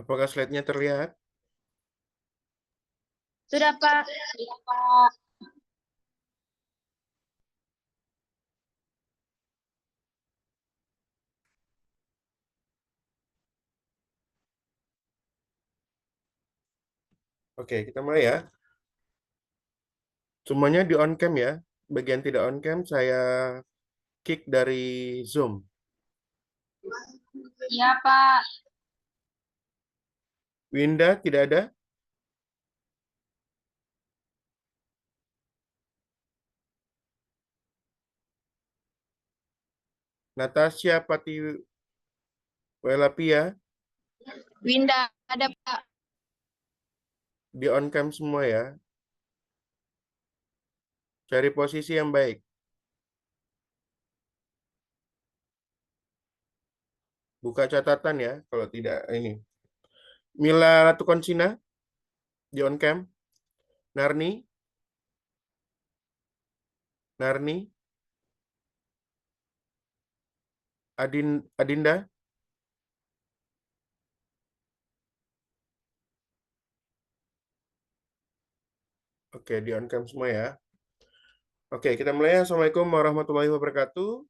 Apakah slide-nya terlihat? Sudah, Pak. Sudah, Pak. Oke, kita mulai ya. Semuanya di on cam ya. Bagian tidak on cam saya kick dari Zoom. Iya, Pak. Winda tidak ada? Natasha Pati Welapia Winda ada, Pak. di on cam semua ya. Cari posisi yang baik. Buka catatan ya kalau tidak ini. Mila Latukonsina di on cam. Narni, Narni, Adinda. Oke, di on cam semua ya. Oke, kita mulai. Assalamualaikum warahmatullahi wabarakatuh.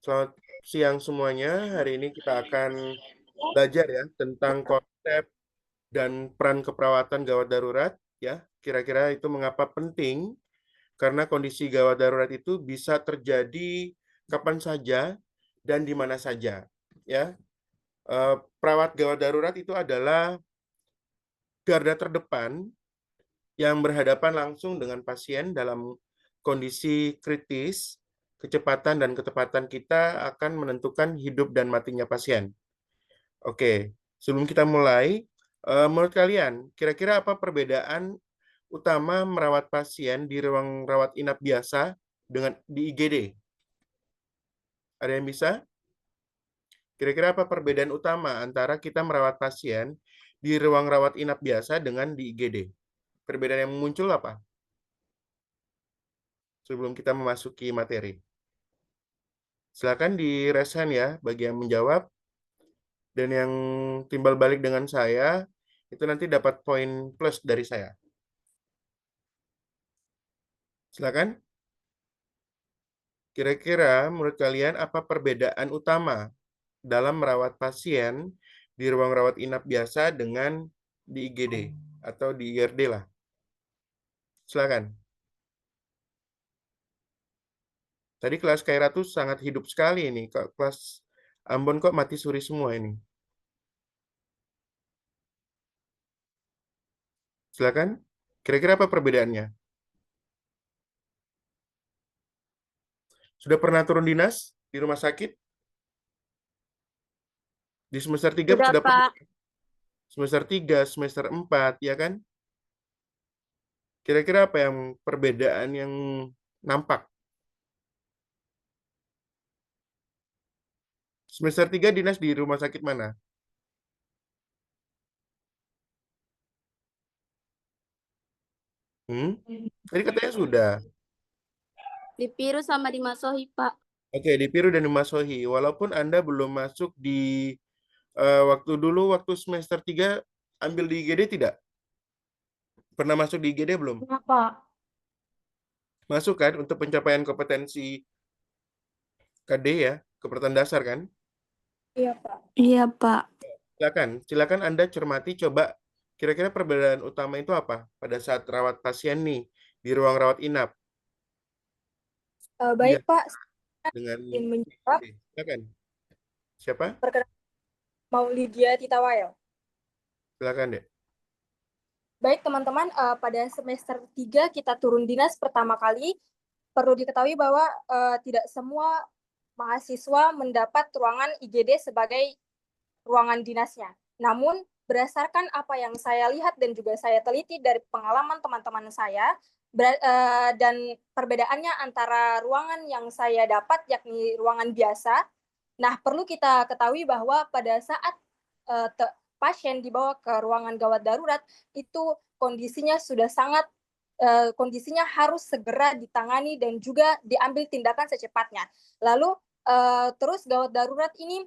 Selamat siang semuanya. Hari ini kita akan belajar ya tentang konsep dan peran keperawatan gawat darurat ya. Kira-kira itu mengapa penting? Karena kondisi gawat darurat itu bisa terjadi kapan saja dan di mana saja ya. Perawat gawat darurat itu adalah garda terdepan yang berhadapan langsung dengan pasien dalam kondisi kritis. Kecepatan dan ketepatan kita akan menentukan hidup dan matinya pasien. Oke, sebelum kita mulai, menurut kalian, kira-kira apa perbedaan utama merawat pasien di ruang rawat inap biasa dengan di IGD? Ada yang bisa? Kira-kira apa perbedaan utama antara kita merawat pasien di ruang rawat inap biasa dengan di IGD? Perbedaan yang muncul apa? Sebelum kita memasuki materi. Silakan di raise hand ya bagi yang menjawab, dan yang timbal balik dengan saya itu nanti dapat poin plus dari saya. Silakan. Kira-kira menurut kalian apa perbedaan utama dalam merawat pasien di ruang rawat inap biasa dengan di IGD atau di IRD lah? Silakan. Tadi kelas Kairatu sangat hidup sekali ini. Kelas Ambon kok mati suri semua ini. Silakan. Kira-kira apa perbedaannya? Sudah pernah turun dinas di rumah sakit? Di semester 3 Sudah, sudah pernah? Pak. Semester 3, semester 4, ya kan? Kira-kira apa yang perbedaan yang nampak? Semester 3 dinas di rumah sakit mana? Hmm? Tadi katanya sudah. Di Piru sama di Masohi, Pak. Oke, di Piru dan di Masohi. Walaupun Anda belum masuk di waktu dulu, waktu semester 3 ambil di IGD tidak? Pernah masuk di IGD belum? Kenapa? Masuk kan untuk pencapaian kompetensi KD ya, keperawatan dasar kan? Iya, Pak. Iya, Pak. Silakan, silakan Anda cermati coba kira-kira perbedaan utama itu apa pada saat rawat pasien nih di ruang rawat inap. Iya, Baik, Pak. dengan Ingin menjawab. silakan. Siapa? Perkenalkan, Maulidia Titawayel. Silakan deh. Baik, teman-teman, pada semester 3 kita turun dinas pertama kali. Perlu diketahui bahwa tidak semua mahasiswa mendapat ruangan IGD sebagai ruangan dinasnya. Namun, berdasarkan apa yang saya lihat dan juga saya teliti dari pengalaman teman-teman saya, dan perbedaannya antara ruangan yang saya dapat, yakni ruangan biasa. Nah, perlu kita ketahui bahwa pada saat pasien dibawa ke ruangan gawat darurat, itu kondisinya sudah sangat kondisinya harus segera ditangani dan juga diambil tindakan secepatnya. Lalu terus gawat darurat ini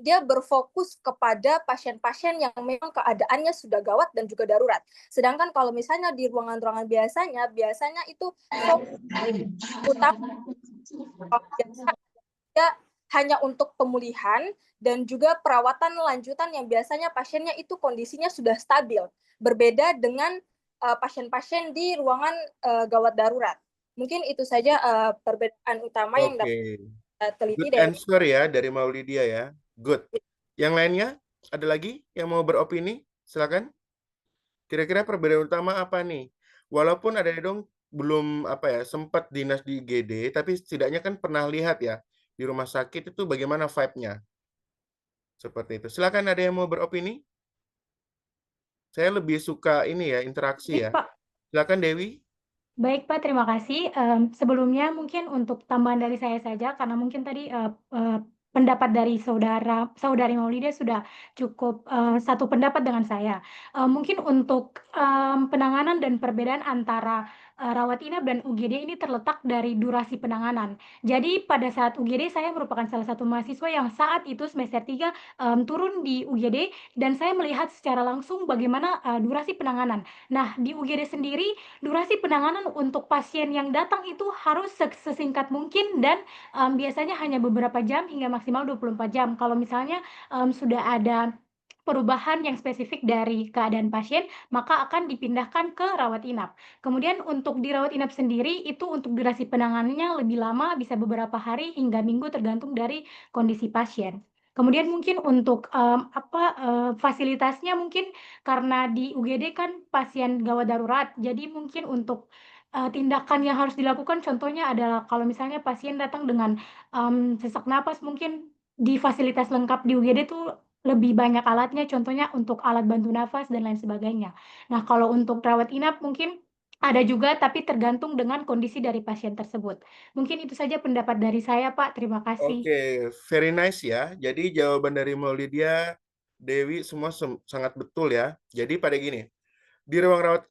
dia berfokus kepada pasien-pasien yang memang keadaannya sudah gawat dan juga darurat. Sedangkan kalau misalnya di ruangan-ruangan biasanya itu fokus utama biasa hanya untuk pemulihan dan juga perawatan lanjutan yang biasanya pasiennya itu kondisinya sudah stabil. Berbeda dengan pasien-pasien di ruangan gawat darurat. Mungkin itu saja perbedaan utama yang Oke. dapat teliti Good dari. answer ya dari Maulidia ya. Good. Yang lainnya ada lagi yang mau beropini? Silakan. Kira-kira perbedaan utama apa nih? Walaupun ada dong belum apa ya sempat dinas di IGD, tapi setidaknya kan pernah lihat ya di rumah sakit itu bagaimana vibe-nya. Seperti itu. Silakan ada yang mau beropini? Saya lebih suka ini ya interaksi Baik, ya. Pak. Silakan Dewi. Baik, Pak, terima kasih. Sebelumnya mungkin untuk tambahan dari saya saja, karena mungkin tadi pendapat dari saudari Maulida sudah cukup satu pendapat dengan saya. Mungkin untuk penanganan dan perbedaan antara rawat inap dan UGD ini terletak dari durasi penanganan. Jadi pada saat UGD saya merupakan salah satu mahasiswa yang saat itu semester 3 turun di UGD dan saya melihat secara langsung bagaimana durasi penanganan. Nah, di UGD sendiri durasi penanganan untuk pasien yang datang itu harus sesingkat mungkin dan biasanya hanya beberapa jam hingga maksimal 24 jam. Kalau misalnya sudah ada perubahan yang spesifik dari keadaan pasien, maka akan dipindahkan ke rawat inap. Kemudian untuk di rawat inap sendiri itu untuk durasi penanganannya lebih lama, bisa beberapa hari hingga minggu tergantung dari kondisi pasien. Kemudian mungkin untuk fasilitasnya mungkin karena di UGD kan pasien gawat darurat, jadi mungkin untuk tindakan yang harus dilakukan contohnya adalah kalau misalnya pasien datang dengan sesak napas, mungkin di fasilitas lengkap di UGD tuh lebih banyak alatnya, contohnya untuk alat bantu nafas dan lain sebagainya. Nah, kalau untuk rawat inap mungkin ada juga, tapi tergantung dengan kondisi dari pasien tersebut. Mungkin itu saja pendapat dari saya, Pak. Terima kasih. Oke, very nice ya. Jadi jawaban dari Maulidia, Dewi semua sangat betul ya. Jadi pada gini, di ruang rawat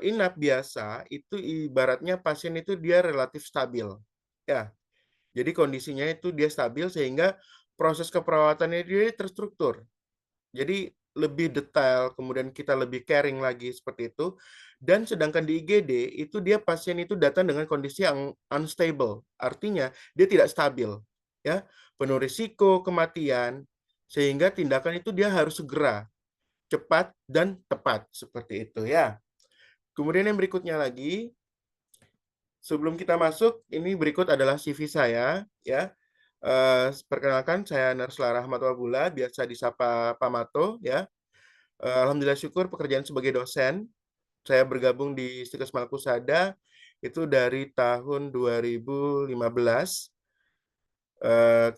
inap biasa itu ibaratnya pasien itu dia relatif stabil. Ya, jadi kondisinya itu dia stabil sehingga proses keperawatannya dia terstruktur. Jadi lebih detail, kemudian kita lebih caring lagi seperti itu. Dan sedangkan di IGD itu dia pasien itu datang dengan kondisi yang unstable, artinya dia tidak stabil, ya, penuh risiko kematian, sehingga tindakan itu dia harus segera, cepat dan tepat seperti itu ya. Kemudian yang berikutnya lagi, sebelum kita masuk, ini berikut adalah CV saya, ya. Perkenalkan, saya Narslah Rahmatullah, biasa disapa Pamato, ya. Alhamdulillah syukur pekerjaan sebagai dosen. Saya bergabung di Stikes Malkusada itu dari tahun 2015,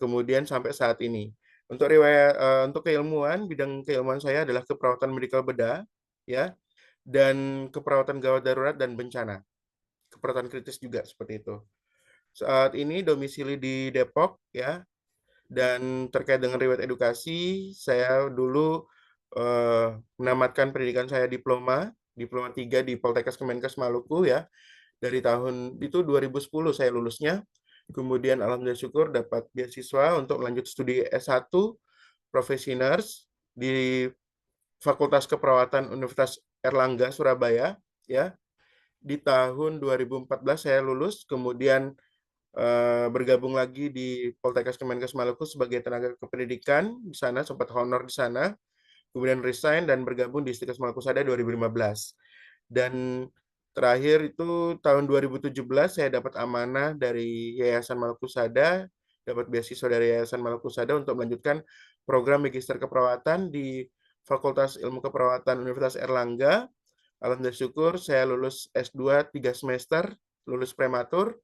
kemudian sampai saat ini. Untuk riwayat, untuk keilmuan, bidang keilmuan saya adalah keperawatan medikal bedah, ya, dan keperawatan gawat darurat dan bencana, keperawatan kritis juga seperti itu. Saat ini domisili di Depok, ya, dan terkait dengan riwayat edukasi, saya dulu menamatkan pendidikan saya diploma 3 di Poltekkes Kemenkes Maluku ya. Dari tahun itu 2010 saya lulusnya. Kemudian alhamdulillah syukur dapat beasiswa untuk lanjut studi S1 Profesi Nurse di Fakultas Keperawatan Universitas Erlangga Surabaya ya. Di tahun 2014 saya lulus, kemudian bergabung lagi di Poltekkes Kemenkes Maluku sebagai tenaga kependidikan di sana, sempat honor di sana, kemudian resign dan bergabung di Stikes Malkusada 2015. Dan terakhir itu tahun 2017 saya dapat amanah dari Yayasan Malkusada, dapat beasiswa dari Yayasan Malkusada untuk melanjutkan program Magister Keperawatan di Fakultas Ilmu Keperawatan Universitas Erlangga. Alhamdulillah syukur saya lulus S2 3 semester, lulus prematur,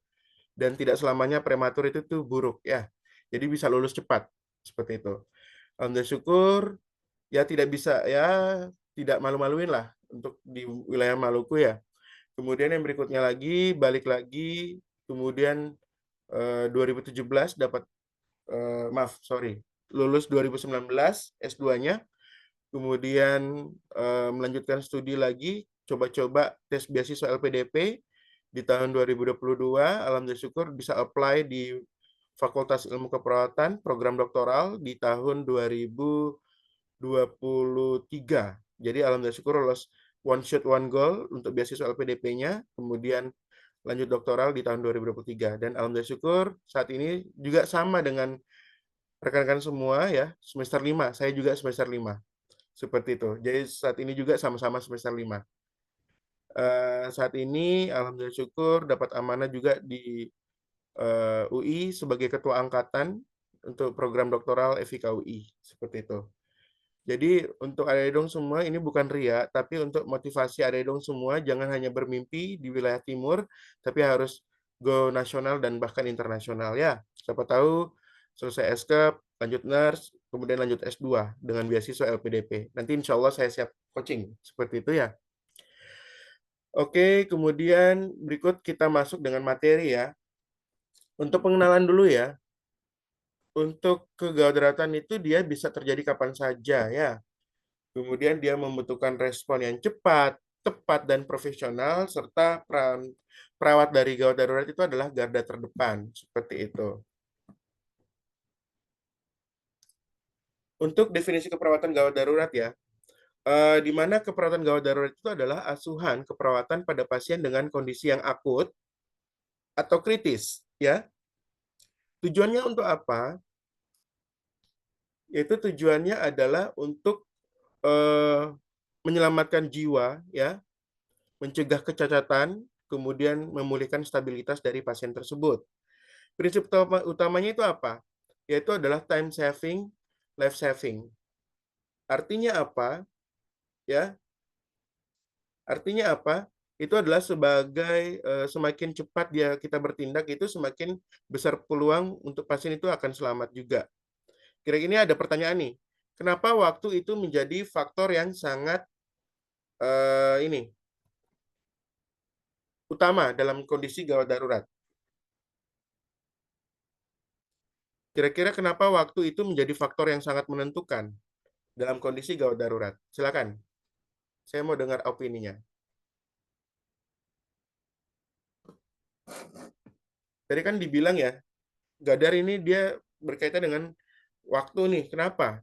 dan tidak selamanya prematur itu tuh buruk ya. Jadi bisa lulus cepat seperti itu. Alhamdulillah syukur ya, tidak bisa ya, tidak malu-maluin lah untuk di wilayah Maluku ya. Kemudian yang berikutnya lagi balik lagi, kemudian 2017 dapat lulus 2019 S2-nya, kemudian melanjutkan studi lagi, coba-coba tes beasiswa LPDP di tahun 2022, alhamdulillah syukur bisa apply di Fakultas Ilmu Keperawatan, program doktoral di tahun 2023. Jadi alhamdulillah syukur lolos one shot one goal untuk beasiswa LPDP-nya, kemudian lanjut doktoral di tahun 2023. Dan alhamdulillah syukur saat ini juga sama dengan rekan-rekan semua ya, semester 5. Saya juga semester 5. Seperti itu. Jadi saat ini juga sama-sama semester 5. Saat ini alhamdulillah syukur dapat amanah juga di UI sebagai ketua angkatan untuk program doktoral FIK UI. Seperti itu. Jadi untuk adik-adik semua ini bukan ria, tapi untuk motivasi adik-adik semua jangan hanya bermimpi di wilayah timur, tapi harus go nasional dan bahkan internasional ya. Siapa tahu selesai SKEP, lanjut nurse, kemudian lanjut S2 dengan beasiswa LPDP. Nanti insya Allah saya siap coaching. Seperti itu ya. Oke, kemudian berikut kita masuk dengan materi ya. Untuk pengenalan dulu ya. Untuk kegadratan itu dia bisa terjadi kapan saja ya. Kemudian dia membutuhkan respon yang cepat, tepat, dan profesional, serta peran perawat dari gawat darurat itu adalah garda terdepan. Seperti itu. Untuk definisi keperawatan gawat darurat ya, di mana keperawatan gawat darurat itu adalah asuhan keperawatan pada pasien dengan kondisi yang akut atau kritis. Ya, tujuannya untuk apa? Yaitu tujuannya adalah untuk menyelamatkan jiwa, ya, mencegah kecacatan, kemudian memulihkan stabilitas dari pasien tersebut. Prinsip utamanya itu apa? Yaitu adalah time saving, life saving. Artinya apa? Ya, artinya apa? Itu adalah sebagai semakin cepat kita bertindak itu semakin besar peluang untuk pasien itu akan selamat juga. Kira-kira ini ada pertanyaan nih. Kenapa waktu itu menjadi faktor yang sangat utama dalam kondisi gawat darurat? Kira-kira kenapa waktu itu menjadi faktor yang sangat menentukan dalam kondisi gawat darurat? Silakan. Saya mau dengar opininya. Tadi kan dibilang ya, Gadar ini dia berkaitan dengan waktu nih. Kenapa?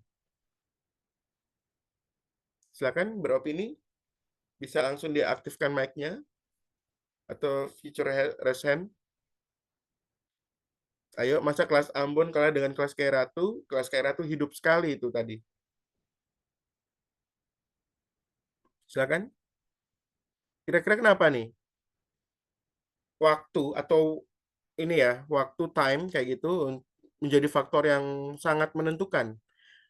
Silakan beropini. Bisa langsung diaktifkan mic-nya atau feature raise hand. Ayo, masa kelas Ambon kalah dengan kelas Kairatu? Kelas Kairatu hidup sekali itu tadi. Silakan. Kira-kira kenapa nih? Waktu atau ini ya, waktu time kayak gitu menjadi faktor yang sangat menentukan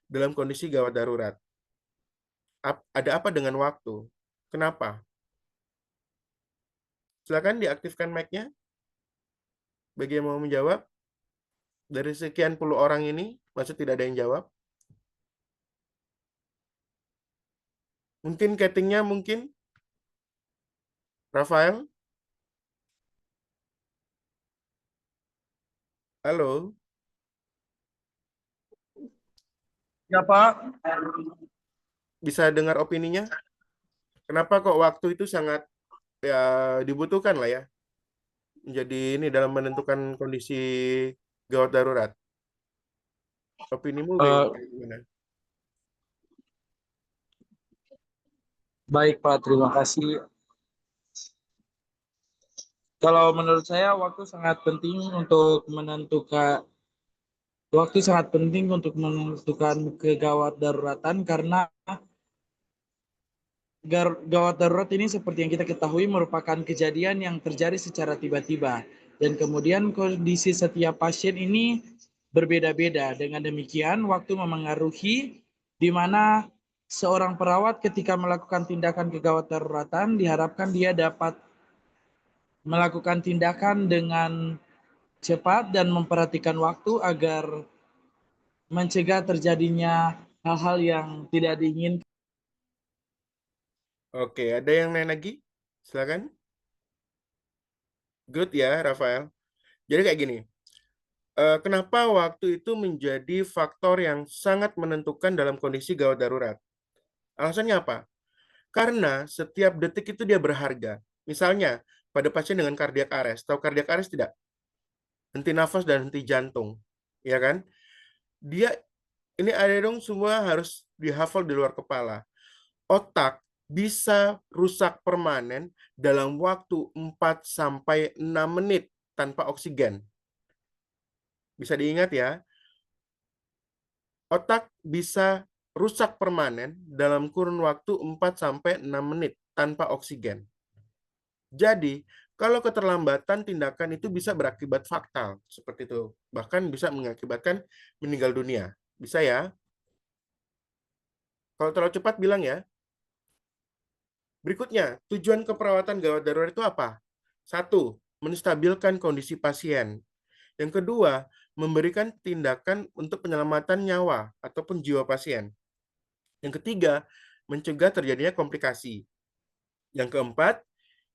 dalam kondisi gawat darurat. Ada apa dengan waktu? Kenapa? Silakan diaktifkan mic-nya. Bagi yang mau menjawab, dari sekian puluh orang ini, masa tidak ada yang jawab? Mungkin Ketingnya mungkin? Rafael? Halo? Ya, Pak. Bisa dengar opininya? Kenapa kok waktu itu sangat ya dibutuhkan lah ya? Menjadi ini dalam menentukan kondisi gawat darurat. Opinimu Eh, bagaimana? Baik, Pak. Terima kasih. Kalau menurut saya waktu sangat penting untuk menentukan kegawat daruratan karena gawat darurat ini seperti yang kita ketahui merupakan kejadian yang terjadi secara tiba-tiba dan kemudian kondisi setiap pasien ini berbeda-beda. Dengan demikian, waktu memengaruhi di mana seorang perawat ketika melakukan tindakan kegawat daruratan diharapkan dia dapat melakukan tindakan dengan cepat dan memperhatikan waktu agar mencegah terjadinya hal-hal yang tidak diinginkan. Oke, ada yang lain lagi? Silakan. Good ya, Rafael. Jadi kayak gini. Kenapa waktu itu menjadi faktor yang sangat menentukan dalam kondisi gawat darurat? Alasannya apa? Karena setiap detik itu dia berharga. Misalnya, pada pasien dengan cardiac arrest. Tahu cardiac arrest tidak? henti nafas dan henti jantung, ya kan? Dia ini ada dong semua harus dihafal di luar kepala. Otak bisa rusak permanen dalam waktu 4 sampai 6 menit tanpa oksigen. Bisa diingat ya, otak bisa rusak permanen dalam kurun waktu 4 sampai 6 menit tanpa oksigen. Jadi, kalau keterlambatan tindakan itu bisa berakibat fatal, seperti itu. Bahkan bisa mengakibatkan meninggal dunia. Bisa ya? Kalau terlalu cepat bilang ya. Berikutnya, tujuan keperawatan gawat darurat itu apa? 1. Menstabilkan kondisi pasien. Yang kedua, memberikan tindakan untuk penyelamatan nyawa ataupun jiwa pasien. Yang ketiga, mencegah terjadinya komplikasi. Yang keempat,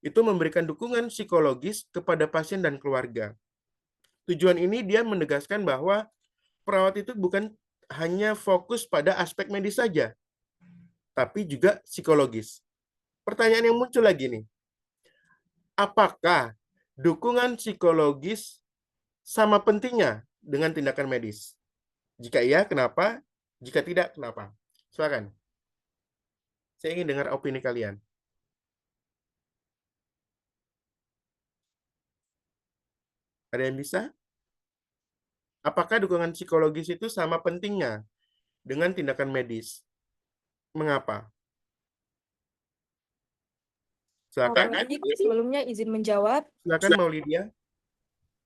itu memberikan dukungan psikologis kepada pasien dan keluarga. Tujuan ini dia menegaskan bahwa perawat itu bukan hanya fokus pada aspek medis saja, tapi juga psikologis. Pertanyaan yang muncul lagi nih, apakah dukungan psikologis sama pentingnya dengan tindakan medis? Jika iya, kenapa? Jika tidak, kenapa? Silakan. Saya ingin dengar opini kalian. Ada yang bisa? Apakah dukungan psikologis itu sama pentingnya dengan tindakan medis? Mengapa? Silakan. Sebelumnya izin menjawab. Silakan Maulidia.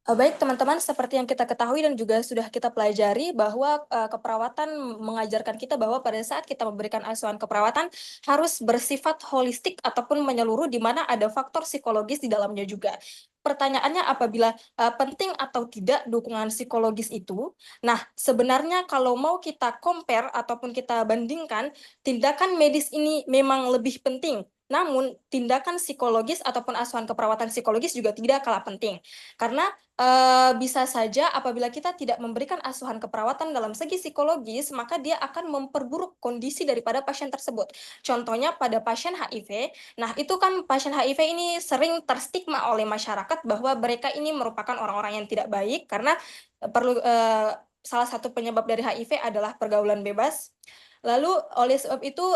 Baik, teman-teman, seperti yang kita ketahui dan juga sudah kita pelajari bahwa keperawatan mengajarkan kita bahwa pada saat kita memberikan asuhan keperawatan harus bersifat holistik ataupun menyeluruh di mana ada faktor psikologis di dalamnya juga. Pertanyaannya apabila penting atau tidak dukungan psikologis itu. Nah, sebenarnya kalau mau kita compare ataupun kita bandingkan, tindakan medis ini memang lebih penting. Namun, tindakan psikologis ataupun asuhan keperawatan psikologis juga tidak kalah penting. Karena bisa saja apabila kita tidak memberikan asuhan keperawatan dalam segi psikologis, maka dia akan memperburuk kondisi daripada pasien tersebut. Contohnya pada pasien HIV, nah itu kan pasien HIV ini sering terstigma oleh masyarakat bahwa mereka ini merupakan orang-orang yang tidak baik karena salah satu penyebab dari HIV adalah pergaulan bebas. Lalu oleh sebab itu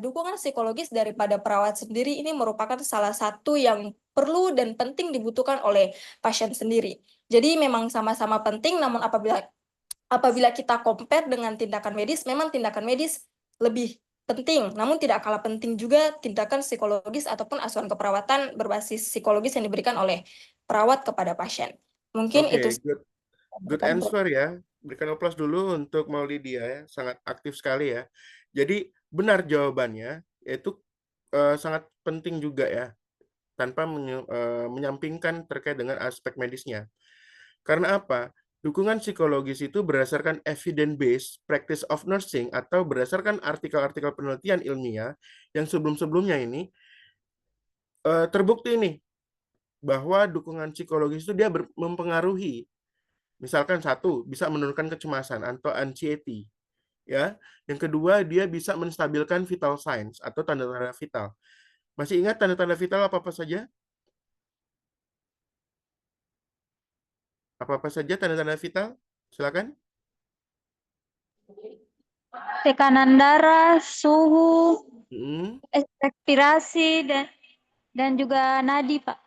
dukungan psikologis daripada perawat sendiri ini merupakan salah satu yang perlu dan penting dibutuhkan oleh pasien sendiri. Jadi memang sama-sama penting, namun apabila kita compare dengan tindakan medis, memang tindakan medis lebih penting, namun tidak kalah penting juga tindakan psikologis ataupun asuhan keperawatan berbasis psikologis yang diberikan oleh perawat kepada pasien. Mungkin itu. Oke, good answer ya. Berikan aplaus dulu untuk Maulidia ya, sangat aktif sekali ya. Jadi benar jawabannya, yaitu sangat penting juga ya, tanpa menyampingkan terkait dengan aspek medisnya. Karena apa? Dukungan psikologis itu berdasarkan evidence-based practice of nursing atau berdasarkan artikel-artikel penelitian ilmiah yang sebelum-sebelumnya ini terbukti nih bahwa dukungan psikologis itu dia mempengaruhi. Misalkan satu, bisa menurunkan kecemasan atau anxiety. Ya. Yang kedua, dia bisa menstabilkan vital signs atau tanda-tanda vital. Masih ingat tanda-tanda vital apa-apa saja? Apa-apa saja tanda-tanda vital? Silakan. Tekanan darah, suhu, Hmm. respirasi, dan juga nadi, Pak.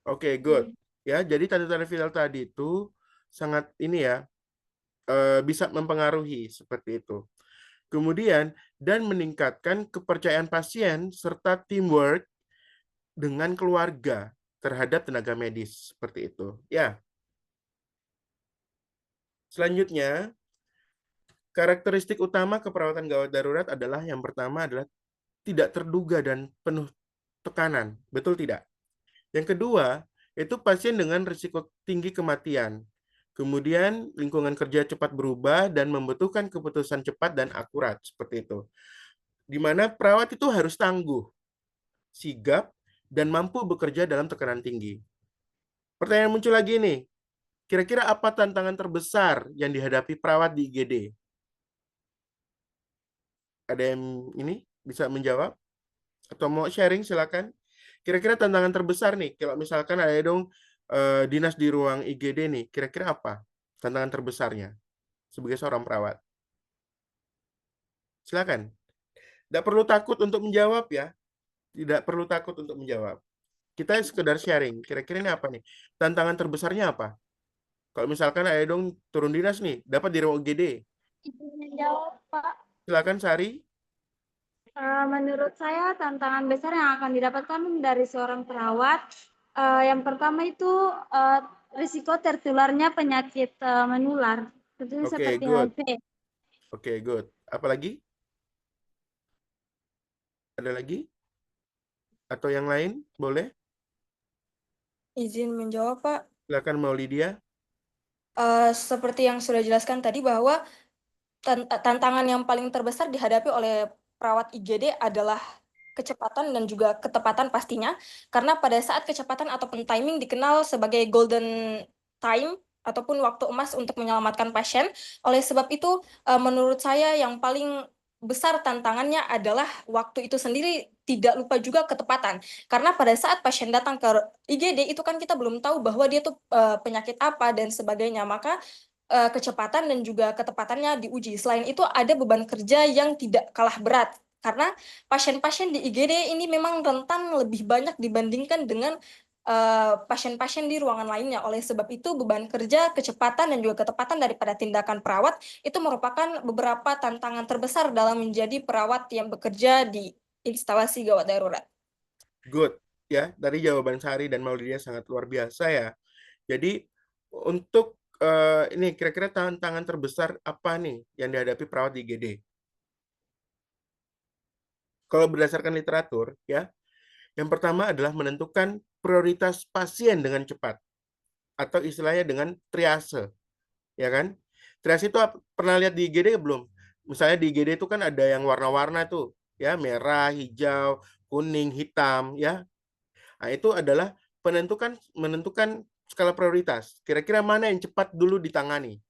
Oke, good. Ya, jadi tanda-tanda vital tadi itu sangat ini ya, bisa mempengaruhi seperti itu. Kemudian, dan meningkatkan kepercayaan pasien serta teamwork dengan keluarga terhadap tenaga medis seperti itu. Ya. Selanjutnya, karakteristik utama keperawatan gawat darurat adalah yang pertama adalah tidak terduga dan penuh tekanan. Betul tidak? Yang kedua, itu pasien dengan risiko tinggi kematian. Kemudian lingkungan kerja cepat berubah dan membutuhkan keputusan cepat dan akurat seperti itu. Di mana perawat itu harus tangguh, sigap, dan mampu bekerja dalam tekanan tinggi. Pertanyaan muncul lagi nih, kira-kira apa tantangan terbesar yang dihadapi perawat di IGD? Ada yang ini bisa menjawab? Atau mau sharing silakan. Kira-kira tantangan terbesar nih, kalau misalkan ada dong dinas di ruang IGD nih, kira-kira apa tantangan terbesarnya sebagai seorang perawat? Silakan. Tidak perlu takut untuk menjawab ya. Tidak perlu takut untuk menjawab. Kita sekedar sharing. Kira-kira ini apa nih? Tantangan terbesarnya apa? Kalau misalkan ayo dong turun dinas nih, dapat di ruang IGD. Izin menjawab, Pak. Silakan Sari. Menurut saya tantangan besar yang akan didapatkan dari seorang perawat, yang pertama itu risiko tertularnya penyakit menular, tentunya Oke, seperti good. HIV. Oke, good. Apa lagi? Ada lagi? Atau yang lain? Boleh? Izin menjawab, Pak. Silakan Maulidia. Seperti yang sudah dijelaskan tadi bahwa tantangan yang paling terbesar dihadapi oleh perawat IGD adalah kecepatan dan juga ketepatan pastinya. Karena pada saat kecepatan ataupun timing dikenal sebagai golden time ataupun waktu emas untuk menyelamatkan pasien. Oleh sebab itu, menurut saya yang paling besar tantangannya adalah waktu itu sendiri, tidak lupa juga ketepatan. Karena pada saat pasien datang ke IGD itu kan kita belum tahu bahwa dia tuh penyakit apa dan sebagainya. Maka kecepatan dan juga ketepatannya diuji. Selain itu ada beban kerja yang tidak kalah berat. Karena pasien-pasien di IGD ini memang rentan lebih banyak dibandingkan dengan pasien-pasien di ruangan lainnya. Oleh sebab itu, beban kerja, kecepatan, dan juga ketepatan daripada tindakan perawat itu merupakan beberapa tantangan terbesar dalam menjadi perawat yang bekerja di instalasi gawat darurat. Good. Ya, dari jawaban Sari dan Maulidia sangat luar biasa ya. Jadi untuk ini kira-kira tantangan terbesar apa nih yang dihadapi perawat di IGD? Kalau berdasarkan literatur ya, yang pertama adalah menentukan prioritas pasien dengan cepat atau istilahnya dengan triase, ya kan? Triase itu pernah lihat di IGD belum? Misalnya di IGD itu kan ada yang warna-warna tuh, ya, merah, hijau, kuning, hitam, ya. Nah, itu adalah menentukan skala prioritas. Kira-kira mana yang cepat dulu ditangani,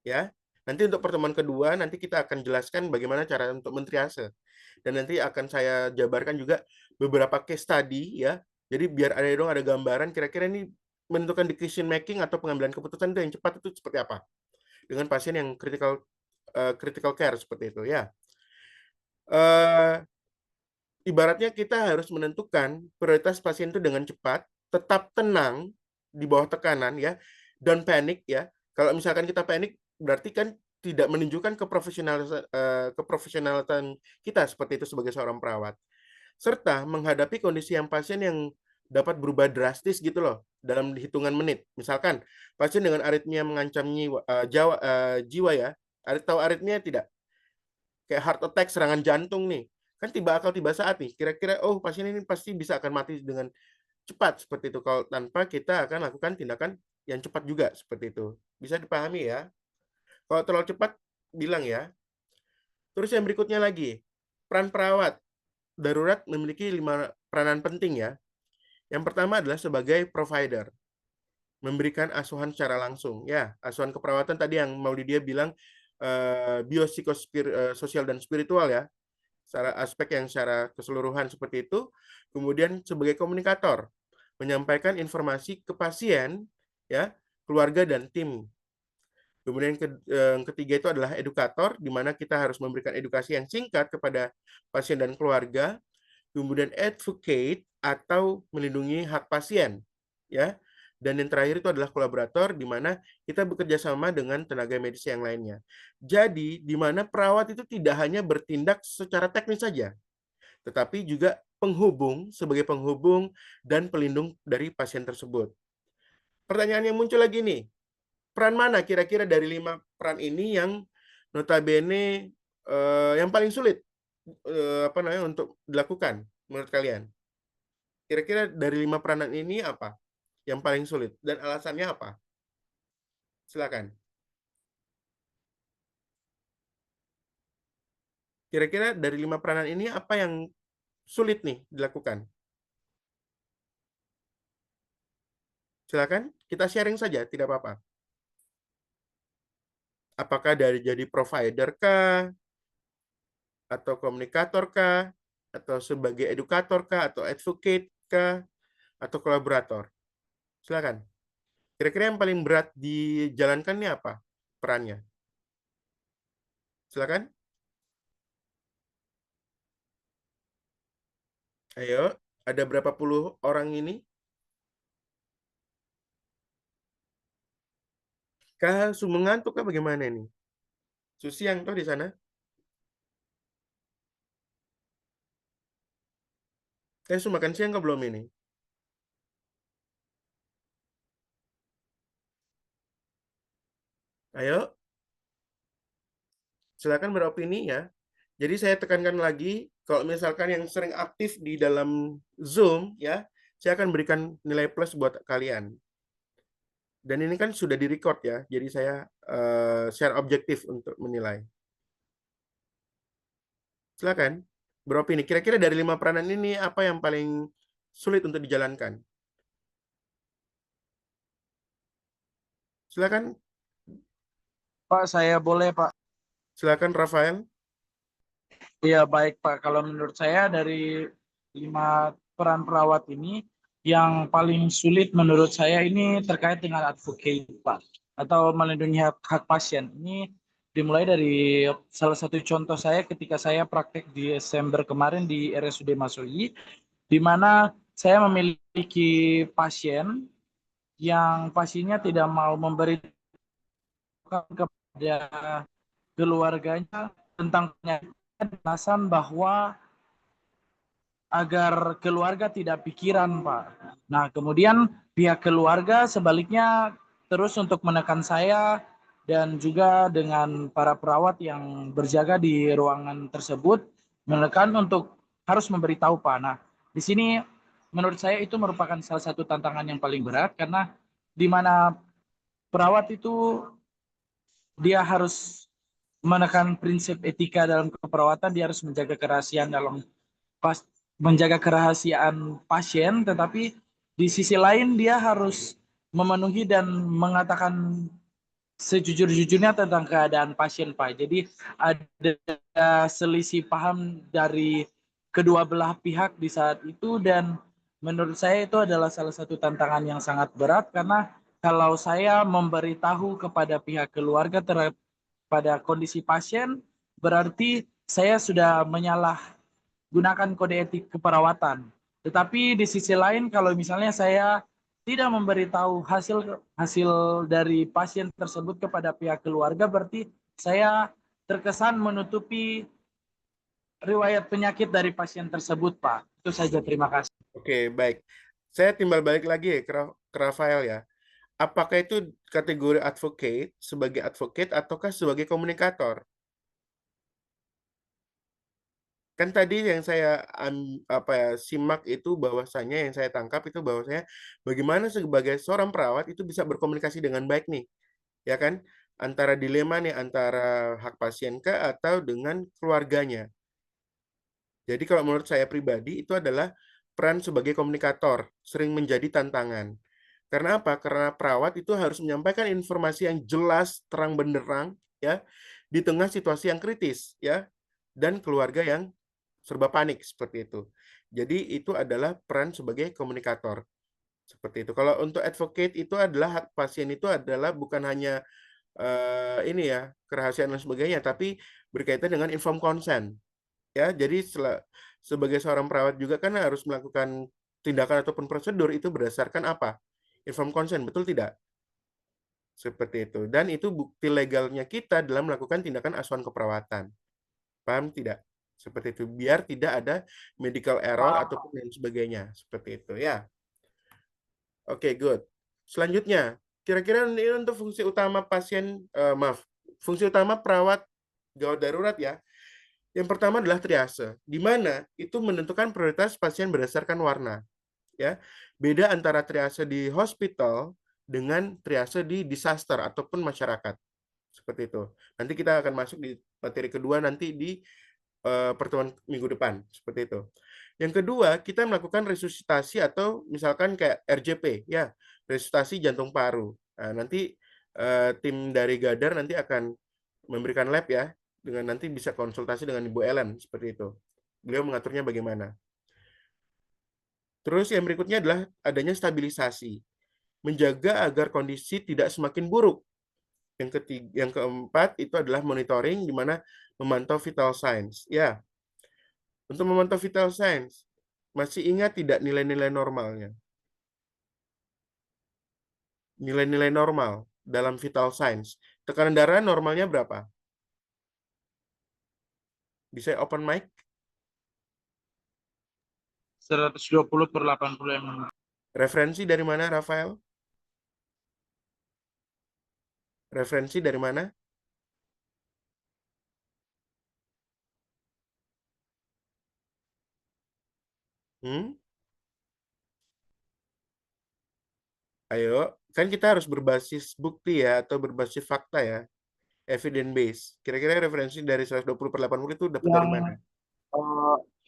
ya. Nanti untuk pertemuan kedua nanti kita akan jelaskan bagaimana cara untuk mentriase. Dan nanti akan saya jabarkan juga beberapa case study ya. Jadi biar ada gambaran kira-kira ini menentukan decision making atau pengambilan keputusan itu yang cepat itu seperti apa dengan pasien yang critical care seperti itu ya. Ibaratnya kita harus menentukan prioritas pasien itu dengan cepat, tetap tenang di bawah tekanan ya, dan panik ya. Kalau misalkan kita panik berarti kan tidak menunjukkan keprofesionalan kita seperti itu sebagai seorang perawat. Serta menghadapi kondisi yang pasien yang dapat berubah drastis gitu loh dalam hitungan menit. Misalkan pasien dengan aritmia mengancam jiwa ya. Tahu aritmia tidak? Kayak heart attack, serangan jantung nih. Kan tiba akal tiba saat nih. Kira-kira oh pasien ini pasti bisa akan mati dengan cepat seperti itu kalau tanpa kita akan lakukan tindakan yang cepat juga seperti itu. Bisa dipahami ya. Kalau terlalu cepat bilang ya. Terus yang berikutnya lagi, peran perawat darurat memiliki 5 peranan penting ya. Yang pertama adalah sebagai provider, memberikan asuhan secara langsung. Ya, asuhan keperawatan tadi yang Maulidia bilang biopsikososial dan spiritual ya. Secara aspek yang secara keseluruhan seperti itu. Kemudian sebagai komunikator, menyampaikan informasi ke pasien, ya, keluarga dan tim. Kemudian yang ketiga itu adalah edukator, di mana kita harus memberikan edukasi yang singkat kepada pasien dan keluarga. Kemudian advocate atau melindungi hak pasien, ya. Dan yang terakhir itu adalah kolaborator, di mana kita bekerja sama dengan tenaga medis yang lainnya. Jadi, di mana perawat itu tidak hanya bertindak secara teknis saja, tetapi juga sebagai penghubung dan pelindung dari pasien tersebut. Pertanyaan yang muncul lagi nih, peran mana kira-kira dari 5 peran ini yang notabene yang paling sulit untuk dilakukan menurut kalian? Kira-kira dari 5 peranan ini apa yang paling sulit dan alasannya apa? Silakan. Kira-kira dari 5 peranan ini apa yang sulit nih dilakukan? Silakan, kita sharing saja, tidak apa-apa. Apakah dari jadi provider kah? Atau komunikator kah? Atau sebagai edukator kah? Atau advocate kah? Atau kolaborator? Silakan. Kira-kira yang paling berat dijalankan ini apa perannya? Silakan. Ayo, ada berapa puluh orang ini? Kah mengantuk kah bagaimana ini? Susi yang tahu di sana? Makan siang kah belum ini? Ayo, silakan beropini ya. Jadi saya tekankan lagi, kalau misalkan yang sering aktif di dalam Zoom ya, saya akan berikan nilai plus buat kalian. Dan ini kan sudah direcord ya, jadi saya share objektif untuk menilai. Silakan beropini. Kira-kira dari 5 peranan ini apa yang paling sulit untuk dijalankan? Silakan. Pak, saya boleh, Pak. Silakan Rafael. Iya, baik, Pak. Kalau menurut saya dari 5 peran perawat ini, yang paling sulit menurut saya ini terkait dengan advocate, Pak. Atau melindungi hak pasien. Ini dimulai dari salah satu contoh saya ketika saya praktek di Desember kemarin di RSUD Masui, di mana saya memiliki pasien yang pasiennya tidak mau memberikan kepada keluarganya tentang penyakit, alasan bahwa agar keluarga tidak pikiran, Pak. Nah, kemudian pihak keluarga sebaliknya terus untuk menekan saya dan juga dengan para perawat yang berjaga di ruangan tersebut menekan untuk harus memberitahu, Pak. Nah, di sini menurut saya itu merupakan salah satu tantangan yang paling berat karena di mana perawat itu dia harus menekan prinsip etika dalam keperawatan, dia harus menjaga kerahasiaan dalam menjaga kerahasiaan pasien, tetapi di sisi lain dia harus memenuhi dan mengatakan sejujur-jujurnya tentang keadaan pasien, Pak. Jadi ada selisih paham dari kedua belah pihak di saat itu dan menurut saya itu adalah salah satu tantangan yang sangat berat karena kalau saya memberitahu kepada pihak keluarga terhadap pada kondisi pasien berarti saya sudah gunakan kode etik keperawatan. Tetapi di sisi lain kalau misalnya saya tidak memberitahu hasil dari pasien tersebut kepada pihak keluarga berarti saya terkesan menutupi riwayat penyakit dari pasien tersebut, Pak. Itu saja, terima kasih. Oke, baik. Saya timbal balik lagi ke Rafael ya. Apakah itu kategori sebagai advocate ataukah sebagai komunikator? Kan tadi yang saya simak itu bahwasanya yang saya tangkap itu bahwasanya bagaimana sebagai seorang perawat itu bisa berkomunikasi dengan baik nih, ya kan? Antara dilema nih antara hak pasien kah atau dengan keluarganya. Jadi kalau menurut saya pribadi itu adalah peran sebagai komunikator sering menjadi tantangan. Karena apa? Karena perawat itu harus menyampaikan informasi yang jelas, terang benderang, ya, di tengah situasi yang kritis, ya, dan keluarga yang serba panik seperti itu. Jadi itu adalah peran sebagai komunikator seperti itu. Kalau untuk advocate itu adalah hak pasien itu adalah bukan hanya ini ya kerahasiaan dan sebagainya, tapi berkaitan dengan informed consent. Ya, jadi sebagai seorang perawat juga kan harus melakukan tindakan ataupun prosedur itu berdasarkan apa? Informed consent, betul tidak? Seperti itu. Dan itu bukti legalnya kita dalam melakukan tindakan asuhan keperawatan. Paham tidak? Seperti itu. Biar tidak ada medical error ataupun lain sebagainya. Seperti itu ya. Oke, good. Selanjutnya, kira-kira ini untuk fungsi utama fungsi utama perawat gawat darurat ya. Yang pertama adalah triase, di mana itu menentukan prioritas pasien berdasarkan warna. Ya, beda antara triase di hospital dengan triase di disaster ataupun masyarakat. Seperti itu. Nanti kita akan masuk di materi kedua nanti di pertemuan minggu depan. Seperti itu. Yang kedua, kita melakukan resusitasi atau misalkan kayak RJP, ya, resusitasi jantung paru. Nah, nanti tim dari Gadar nanti akan memberikan lab ya, dengan nanti bisa konsultasi dengan Ibu Ellen seperti itu. Beliau mengaturnya bagaimana. Terus yang berikutnya adalah adanya stabilisasi. menjaga agar kondisi tidak semakin buruk. Yang keempat itu adalah monitoring, di mana memantau vital signs. Ya, untuk memantau vital signs, masih ingat tidak nilai-nilai normalnya? Nilai-nilai normal dalam vital signs. Tekanan darah normalnya berapa? Bisa open mic? 120/80 mm. Referensi dari mana, Rafael? Referensi dari mana? Hmm? Ayo, kan kita harus berbasis bukti ya, atau berbasis fakta ya. Evidence base. Kira-kira referensi dari 120/80 itu dapat dari Yang mana?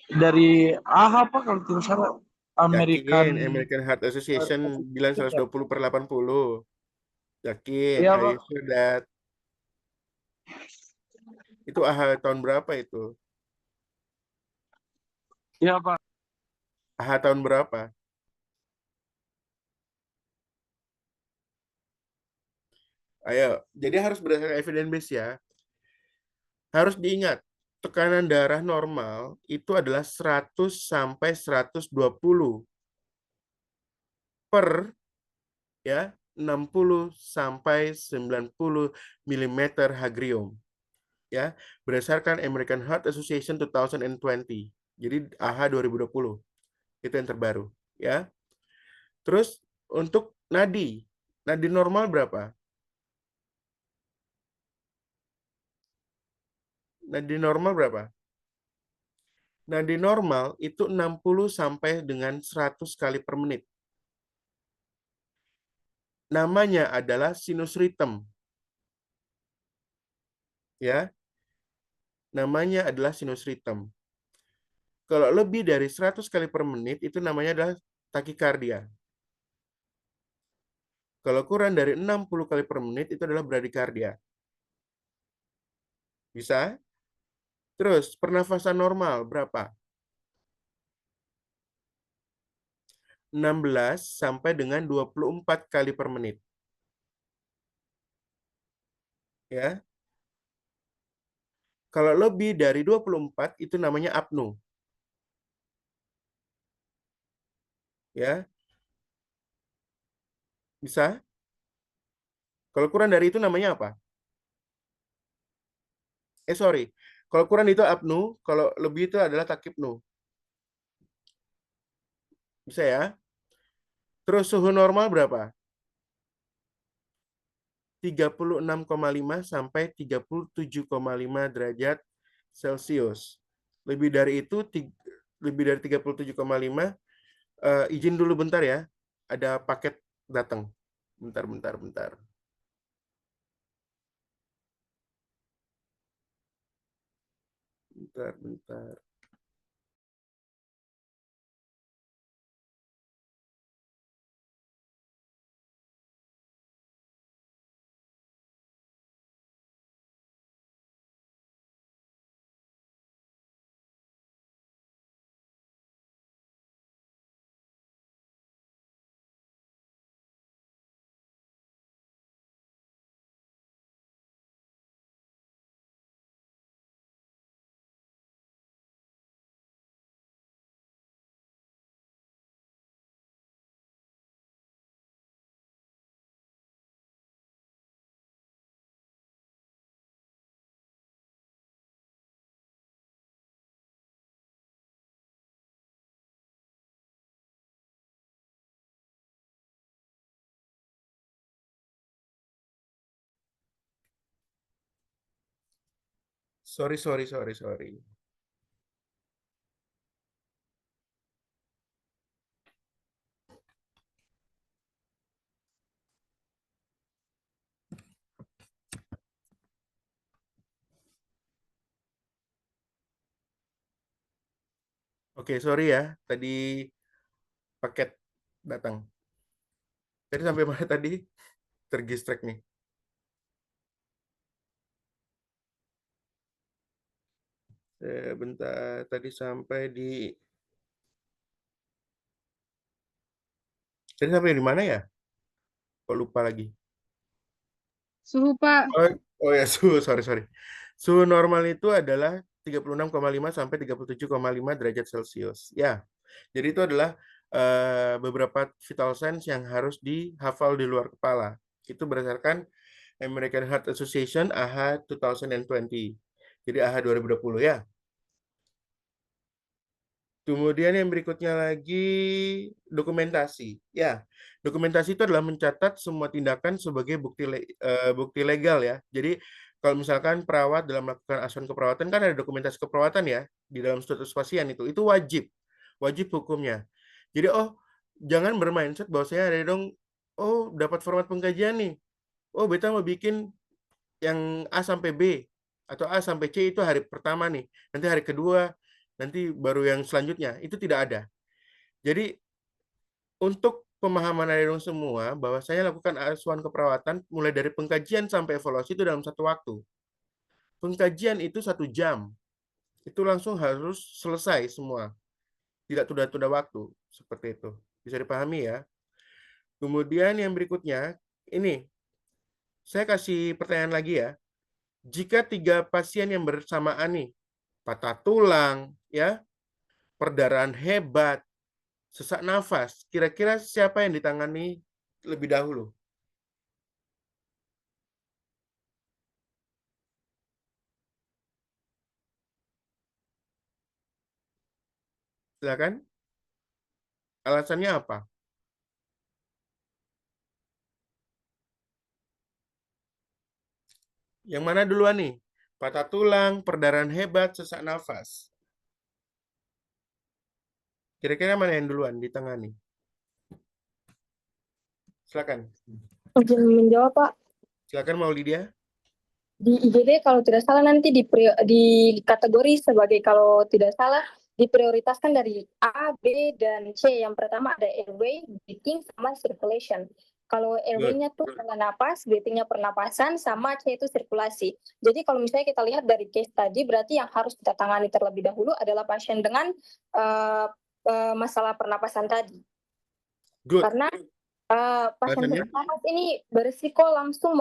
dari AHA apa kalau tidak salah, American. Yakin, American Heart Association bilang 120/80. Yakin, Iya are Pak. you sure that? Itu AHA tahun berapa itu? Iya Pak. AHA tahun berapa? Ayo, jadi harus berdasarkan evidence base ya. Harus diingat, tekanan darah normal itu adalah 100 sampai 120 per ya 60 sampai 90 mm Hgrium ya, berdasarkan American Heart Association 2020. Jadi AHA 2020 itu yang terbaru ya. Terus untuk nadi normal berapa? Nadi normal berapa? Nadi normal itu 60 sampai dengan 100 kali per menit. Namanya adalah sinus rhythm. Ya. Namanya adalah sinus rhythm. Kalau lebih dari 100 kali per menit itu namanya adalah takikardia. Kalau kurang dari 60 kali per menit itu adalah bradikardia. Bisa? Terus pernafasan normal berapa? 16 sampai dengan 24 kali per menit. Ya. Kalau lebih dari 24 itu namanya apnu. Ya. Bisa? Kalau kurang dari itu namanya apa? Sorry. Kalau kurang itu apnu, kalau lebih itu adalah takipnu. Bisa ya? Terus suhu normal berapa? 36,5 sampai 37,5 derajat Celcius. Lebih dari itu, lebih dari 37,5, izin dulu bentar ya. Ada paket datang. Bentar, bentar, bentar. Bentar, bentar. Sorry, sorry, sorry, sorry. Oke, sorry ya. Tadi paket datang. Tadi sampai mana tadi? Terdistract nih. Bentar, tadi sampai di... Tadi sampai di mana ya? Kok lupa lagi? Suhu, Pak. Oh ya, suhu, sorry. Suhu normal itu adalah 36,5 sampai 37,5 derajat Celcius. Ya, jadi itu adalah beberapa vital signs yang harus dihafal di luar kepala. Itu berdasarkan American Heart Association AHA 2020. Jadi AHA 2020 ya. Kemudian yang berikutnya lagi dokumentasi. Ya, dokumentasi itu adalah mencatat semua tindakan sebagai bukti legal ya. Jadi kalau misalkan perawat dalam melakukan asuhan keperawatan kan ada dokumentasi keperawatan ya di dalam status pasien itu wajib hukumnya. Jadi jangan bermindset bahwa saya ada dong, dapat format pengkajian nih. Beta mau bikin yang A sampai B atau A sampai C itu hari pertama nih. Nanti hari kedua, nanti baru yang selanjutnya. Itu tidak ada. Jadi untuk pemahaman Adedong semua bahwa saya lakukan asuhan keperawatan mulai dari pengkajian sampai evaluasi itu dalam satu waktu. Pengkajian itu 1 jam. Itu langsung harus selesai semua. Tidak tunda-tunda waktu. Seperti itu. Bisa dipahami ya. Kemudian yang berikutnya, ini. Saya kasih pertanyaan lagi ya. Jika 3 pasien yang bersamaan nih, patah tulang, ya, perdarahan hebat, sesak nafas, kira-kira siapa yang ditangani lebih dahulu? Silakan. Alasannya apa? Yang mana duluan nih? Patah tulang, perdarahan hebat, sesak nafas. Kira-kira mana yang duluan ditangani? Silakan. Izin menjawab, Pak. Silakan Maulidia. Di IGD kalau tidak salah nanti di kategori sebagai kalau tidak salah diprioritaskan dari A, B, dan C. Yang pertama ada airway, breathing, sama circulation. Kalau airway-nya tuh napas, breathing-nya pernapasan, sama C itu sirkulasi. Jadi kalau misalnya kita lihat dari case tadi, berarti yang harus kita tangani terlebih dahulu adalah pasien dengan masalah pernapasan tadi. Good. Karena pasien sesak nafas ini berisiko langsung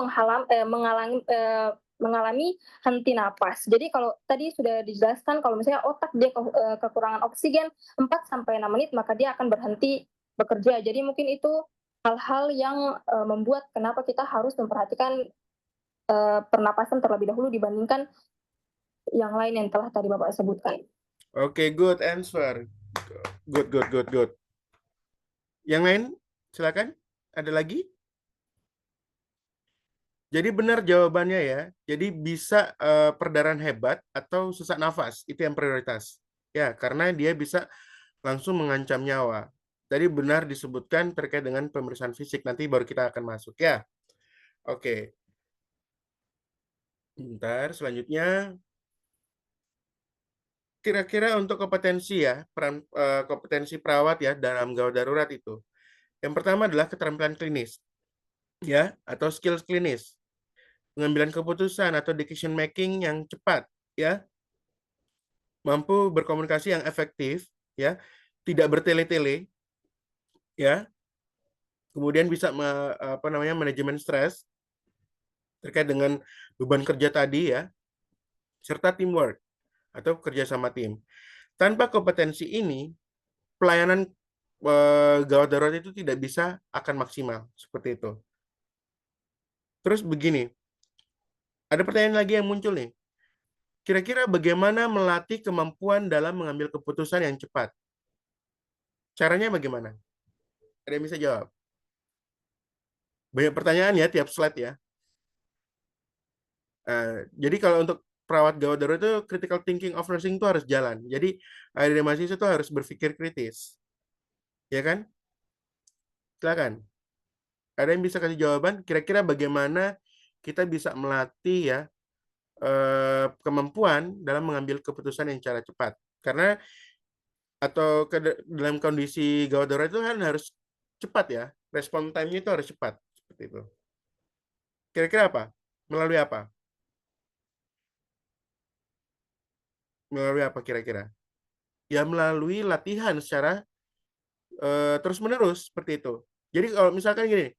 mengalami henti napas. Jadi kalau tadi sudah dijelaskan kalau misalnya otak dia kekurangan oksigen 4-6 menit maka dia akan berhenti bekerja. Jadi mungkin itu hal-hal yang membuat kenapa kita harus memperhatikan pernapasan terlebih dahulu dibandingkan yang lain yang telah tadi Bapak sebutkan. Oke, good answer. Good. Yang lain, silakan. Ada lagi? Jadi benar jawabannya ya. Jadi bisa perdarahan hebat atau sesak nafas. Itu yang prioritas. Ya, karena dia bisa langsung mengancam nyawa. Tadi benar disebutkan terkait dengan pemeriksaan fisik. Nanti baru kita akan masuk ya. Oke. Bentar, selanjutnya. Kira-kira untuk kompetensi ya, kompetensi perawat ya dalam gawat darurat itu. Yang pertama adalah keterampilan klinis. Ya, atau skills klinis. Pengambilan keputusan atau decision making yang cepat ya. Mampu berkomunikasi yang efektif ya, tidak bertele-tele ya. Kemudian bisa manajemen stres terkait dengan beban kerja tadi ya, serta teamwork atau kerja sama tim. Tanpa kompetensi ini, pelayanan gawat darurat itu tidak bisa akan maksimal seperti itu. Terus begini, ada pertanyaan lagi yang muncul nih. Kira-kira bagaimana melatih kemampuan dalam mengambil keputusan yang cepat? Caranya bagaimana? Ada yang bisa jawab? Banyak pertanyaan ya tiap slide ya. Jadi kalau untuk perawat gawat darurat itu critical thinking of nursing itu harus jalan. Jadi adik mahasiswa itu harus berpikir kritis. Ya kan? Silakan. Ada yang bisa kasih jawaban? Kira-kira bagaimana kita bisa melatih ya kemampuan dalam mengambil keputusan yang cara cepat? Karena dalam kondisi gawat darurat itu kan harus cepat ya. Respon time-nya itu harus cepat. Seperti itu. Kira-kira apa? Melalui apa? Melalui apa kira-kira? Ya melalui latihan secara terus-menerus seperti itu. Jadi kalau misalkan gini,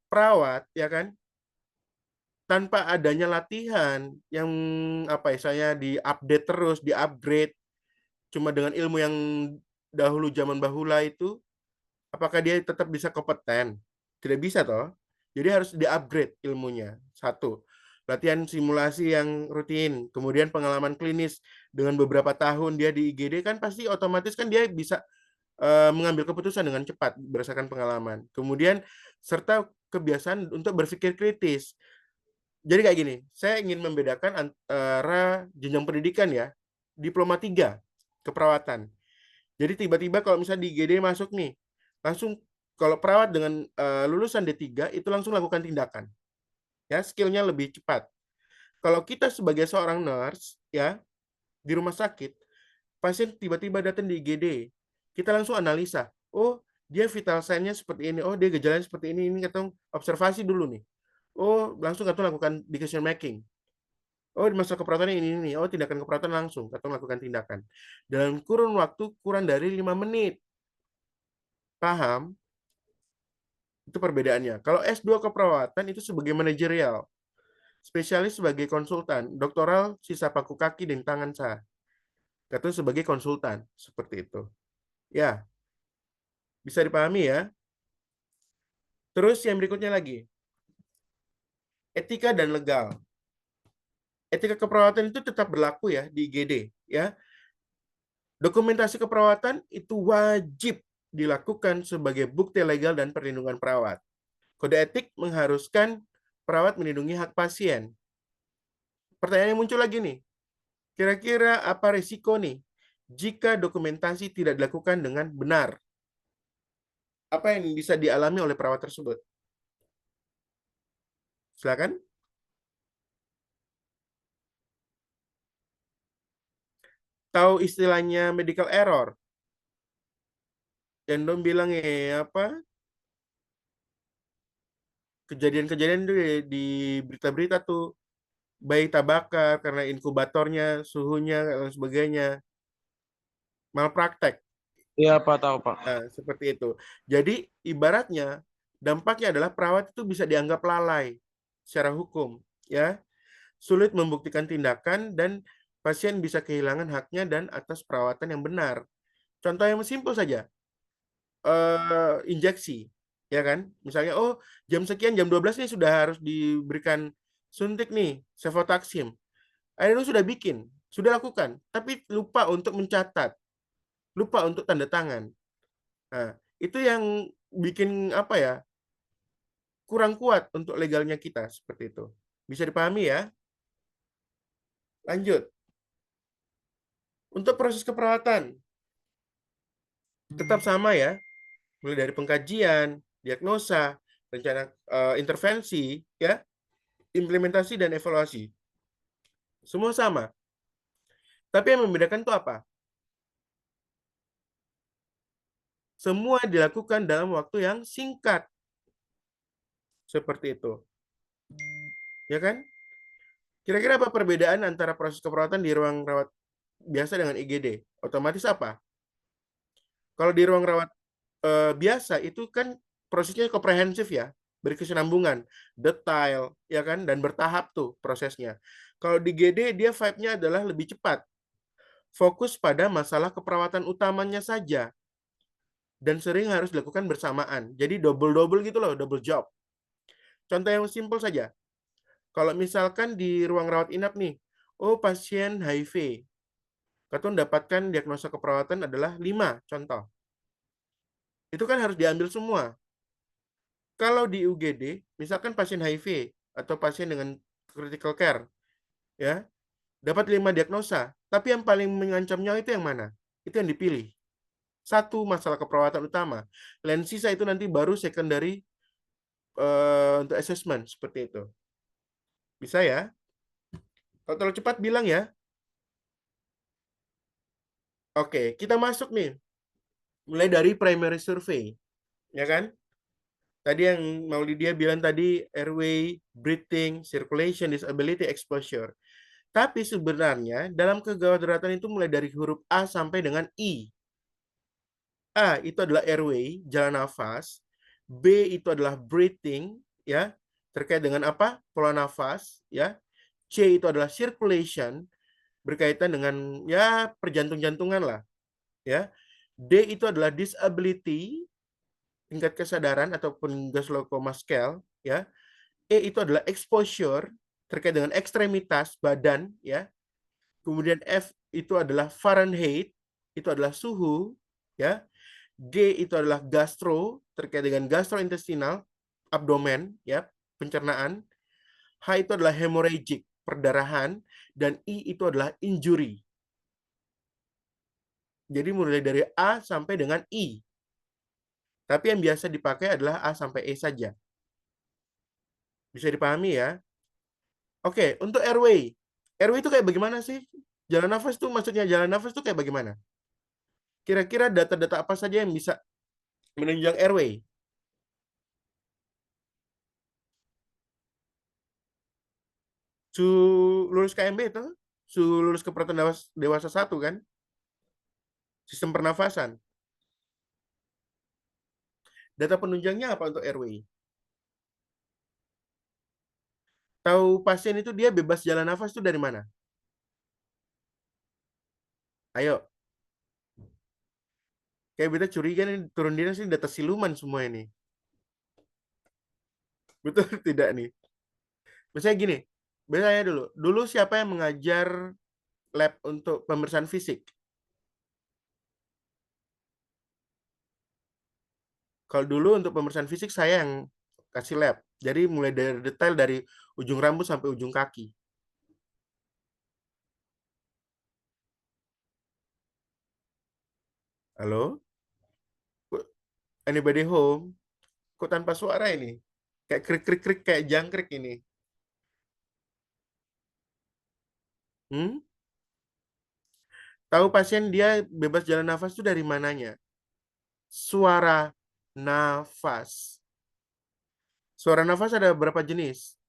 perawat, ya kan, tanpa adanya latihan yang apa ya, saya di-update terus, di-upgrade, cuma dengan ilmu yang dahulu zaman bahula itu, apakah dia tetap bisa kompeten? Tidak bisa toh. Jadi harus di-upgrade ilmunya. Satu, latihan simulasi yang rutin, kemudian pengalaman klinis dengan beberapa tahun dia di IGD kan pasti otomatis kan dia bisa mengambil keputusan dengan cepat berdasarkan pengalaman. Kemudian serta kebiasaan untuk berpikir kritis. Jadi kayak gini, saya ingin membedakan antara jenjang pendidikan ya, diploma 3 keperawatan. Jadi tiba-tiba kalau misalnya di IGD masuk nih, langsung kalau perawat dengan lulusan D3 itu langsung lakukan tindakan. Ya, skillnya lebih cepat. Kalau kita sebagai seorang nurse ya di rumah sakit, pasien tiba-tiba datang di IGD, kita langsung analisa. Oh, dia vital sign-nya seperti ini. Oh, dia gejalanya seperti ini. Ini kita observasi dulu nih. Oh, langsung kita lakukan decision making. Oh, di masa keperawatan ini. Oh, tindakan keperawatan langsung. Kita lakukan tindakan. Dalam kurun waktu kurang dari 5 menit. Paham? Itu perbedaannya. Kalau S2 keperawatan itu sebagai manajerial. Spesialis sebagai konsultan. Doktoral sisa paku kaki dan tangan sah. Itu sebagai konsultan. Seperti itu. Ya, bisa dipahami ya. Terus yang berikutnya lagi. Etika dan legal. Etika keperawatan itu tetap berlaku ya di IGD. Ya. Dokumentasi keperawatan itu wajib dilakukan sebagai bukti legal dan perlindungan perawat. Kode etik mengharuskan perawat melindungi hak pasien. Pertanyaan yang muncul lagi nih, kira-kira apa risiko nih jika dokumentasi tidak dilakukan dengan benar? Apa yang bisa dialami oleh perawat tersebut? Silakan. Tahu istilahnya medical error? Dan dong bilang apa? Kejadian-kejadian di berita-berita tuh bayi tabakar karena inkubatornya, suhunya dan sebagainya. Malpraktek. Iya, Pak, tahu, Pak. Nah, seperti itu. Jadi ibaratnya dampaknya adalah perawat itu bisa dianggap lalai secara hukum, ya. Sulit membuktikan tindakan dan pasien bisa kehilangan haknya dan atas perawatan yang benar. Contoh yang simpel saja. Injeksi, ya kan? Misalnya jam sekian jam 12 nih sudah harus diberikan suntik nih, cefotaxim. Akhirnya sudah bikin, sudah lakukan, tapi lupa untuk mencatat, lupa untuk tanda tangan. Nah, itu yang bikin apa ya? Kurang kuat untuk legalnya kita seperti itu. Bisa dipahami ya? Lanjut. Untuk proses keperawatan tetap sama ya. Mulai dari pengkajian, diagnosa, rencana intervensi, ya, implementasi dan evaluasi. Semua sama. Tapi yang membedakan itu apa? Semua dilakukan dalam waktu yang singkat. Seperti itu. Ya kan? Kira-kira apa perbedaan antara proses keperawatan di ruang rawat biasa dengan IGD? Otomatis apa? Kalau di ruang rawat biasa itu kan prosesnya komprehensif ya, berkesinambungan, detail, ya kan, dan bertahap tuh prosesnya. Kalau di GD dia vibe-nya adalah lebih cepat, fokus pada masalah keperawatan utamanya saja, dan sering harus dilakukan bersamaan. Jadi double-double gitu loh, double job. Contoh yang simpel saja, kalau misalkan di ruang rawat inap nih, pasien HIV, Katun dapatkan diagnosa keperawatan adalah 5 contoh. Itu kan harus diambil semua. Kalau di UGD, misalkan pasien HIV atau pasien dengan critical care, ya, dapat 5 diagnosa, tapi yang paling mengancam nyawa itu yang mana? Itu yang dipilih. Satu masalah keperawatan utama. Lain sisa itu nanti baru secondary untuk assessment, seperti itu. Bisa ya? Kalau terlalu cepat bilang ya. Oke, kita masuk nih. Mulai dari primary survey. Ya kan? Tadi yang Maulidia bilang tadi, airway, breathing, circulation, disability, exposure. Tapi sebenarnya dalam kegawadaratan itu mulai dari huruf A sampai dengan I. A itu adalah airway, jalan nafas. B itu adalah breathing, ya, terkait dengan apa? Pola nafas, ya. C itu adalah circulation, berkaitan dengan ya perjantung-jantungan lah, ya. D itu adalah disability, tingkat kesadaran ataupun Glasgow scale, ya. E itu adalah exposure, terkait dengan ekstremitas badan, ya. Kemudian F itu adalah Fahrenheit, itu adalah suhu, ya. G itu adalah gastro, terkait dengan gastrointestinal, abdomen, ya, pencernaan. H itu adalah hemorrhagic, perdarahan, dan I itu adalah injury. Jadi mulai dari A sampai dengan I. Tapi yang biasa dipakai adalah A sampai E saja. Bisa dipahami ya? Oke, untuk airway. Airway itu kayak bagaimana sih? Jalan nafas tuh maksudnya jalan nafas tuh kayak bagaimana? Kira-kira data-data apa saja yang bisa menunjang airway? Su lulus KMB itu? Su lulus keperawatan dewasa 1 kan? Sistem pernafasan. Data penunjangnya apa untuk airway? Tahu pasien itu dia bebas jalan nafas itu dari mana? Ayo. Kayak kita curiga nih turun dinas ini data siluman semua ini. Betul tidak nih? Misalnya gini, misalnya dulu siapa yang mengajar lab untuk pemeriksaan fisik? Kalau dulu untuk pemeriksaan fisik saya yang kasih lab. Jadi mulai dari detail dari ujung rambut sampai ujung kaki. Halo? Anybody home? Kok tanpa suara ini? Kayak krik-krik-krik, kayak jangkrik ini. Hmm? Tahu pasien dia bebas jalan nafas itu dari mananya? Suara nafas. Suara nafas ada berapa jenis?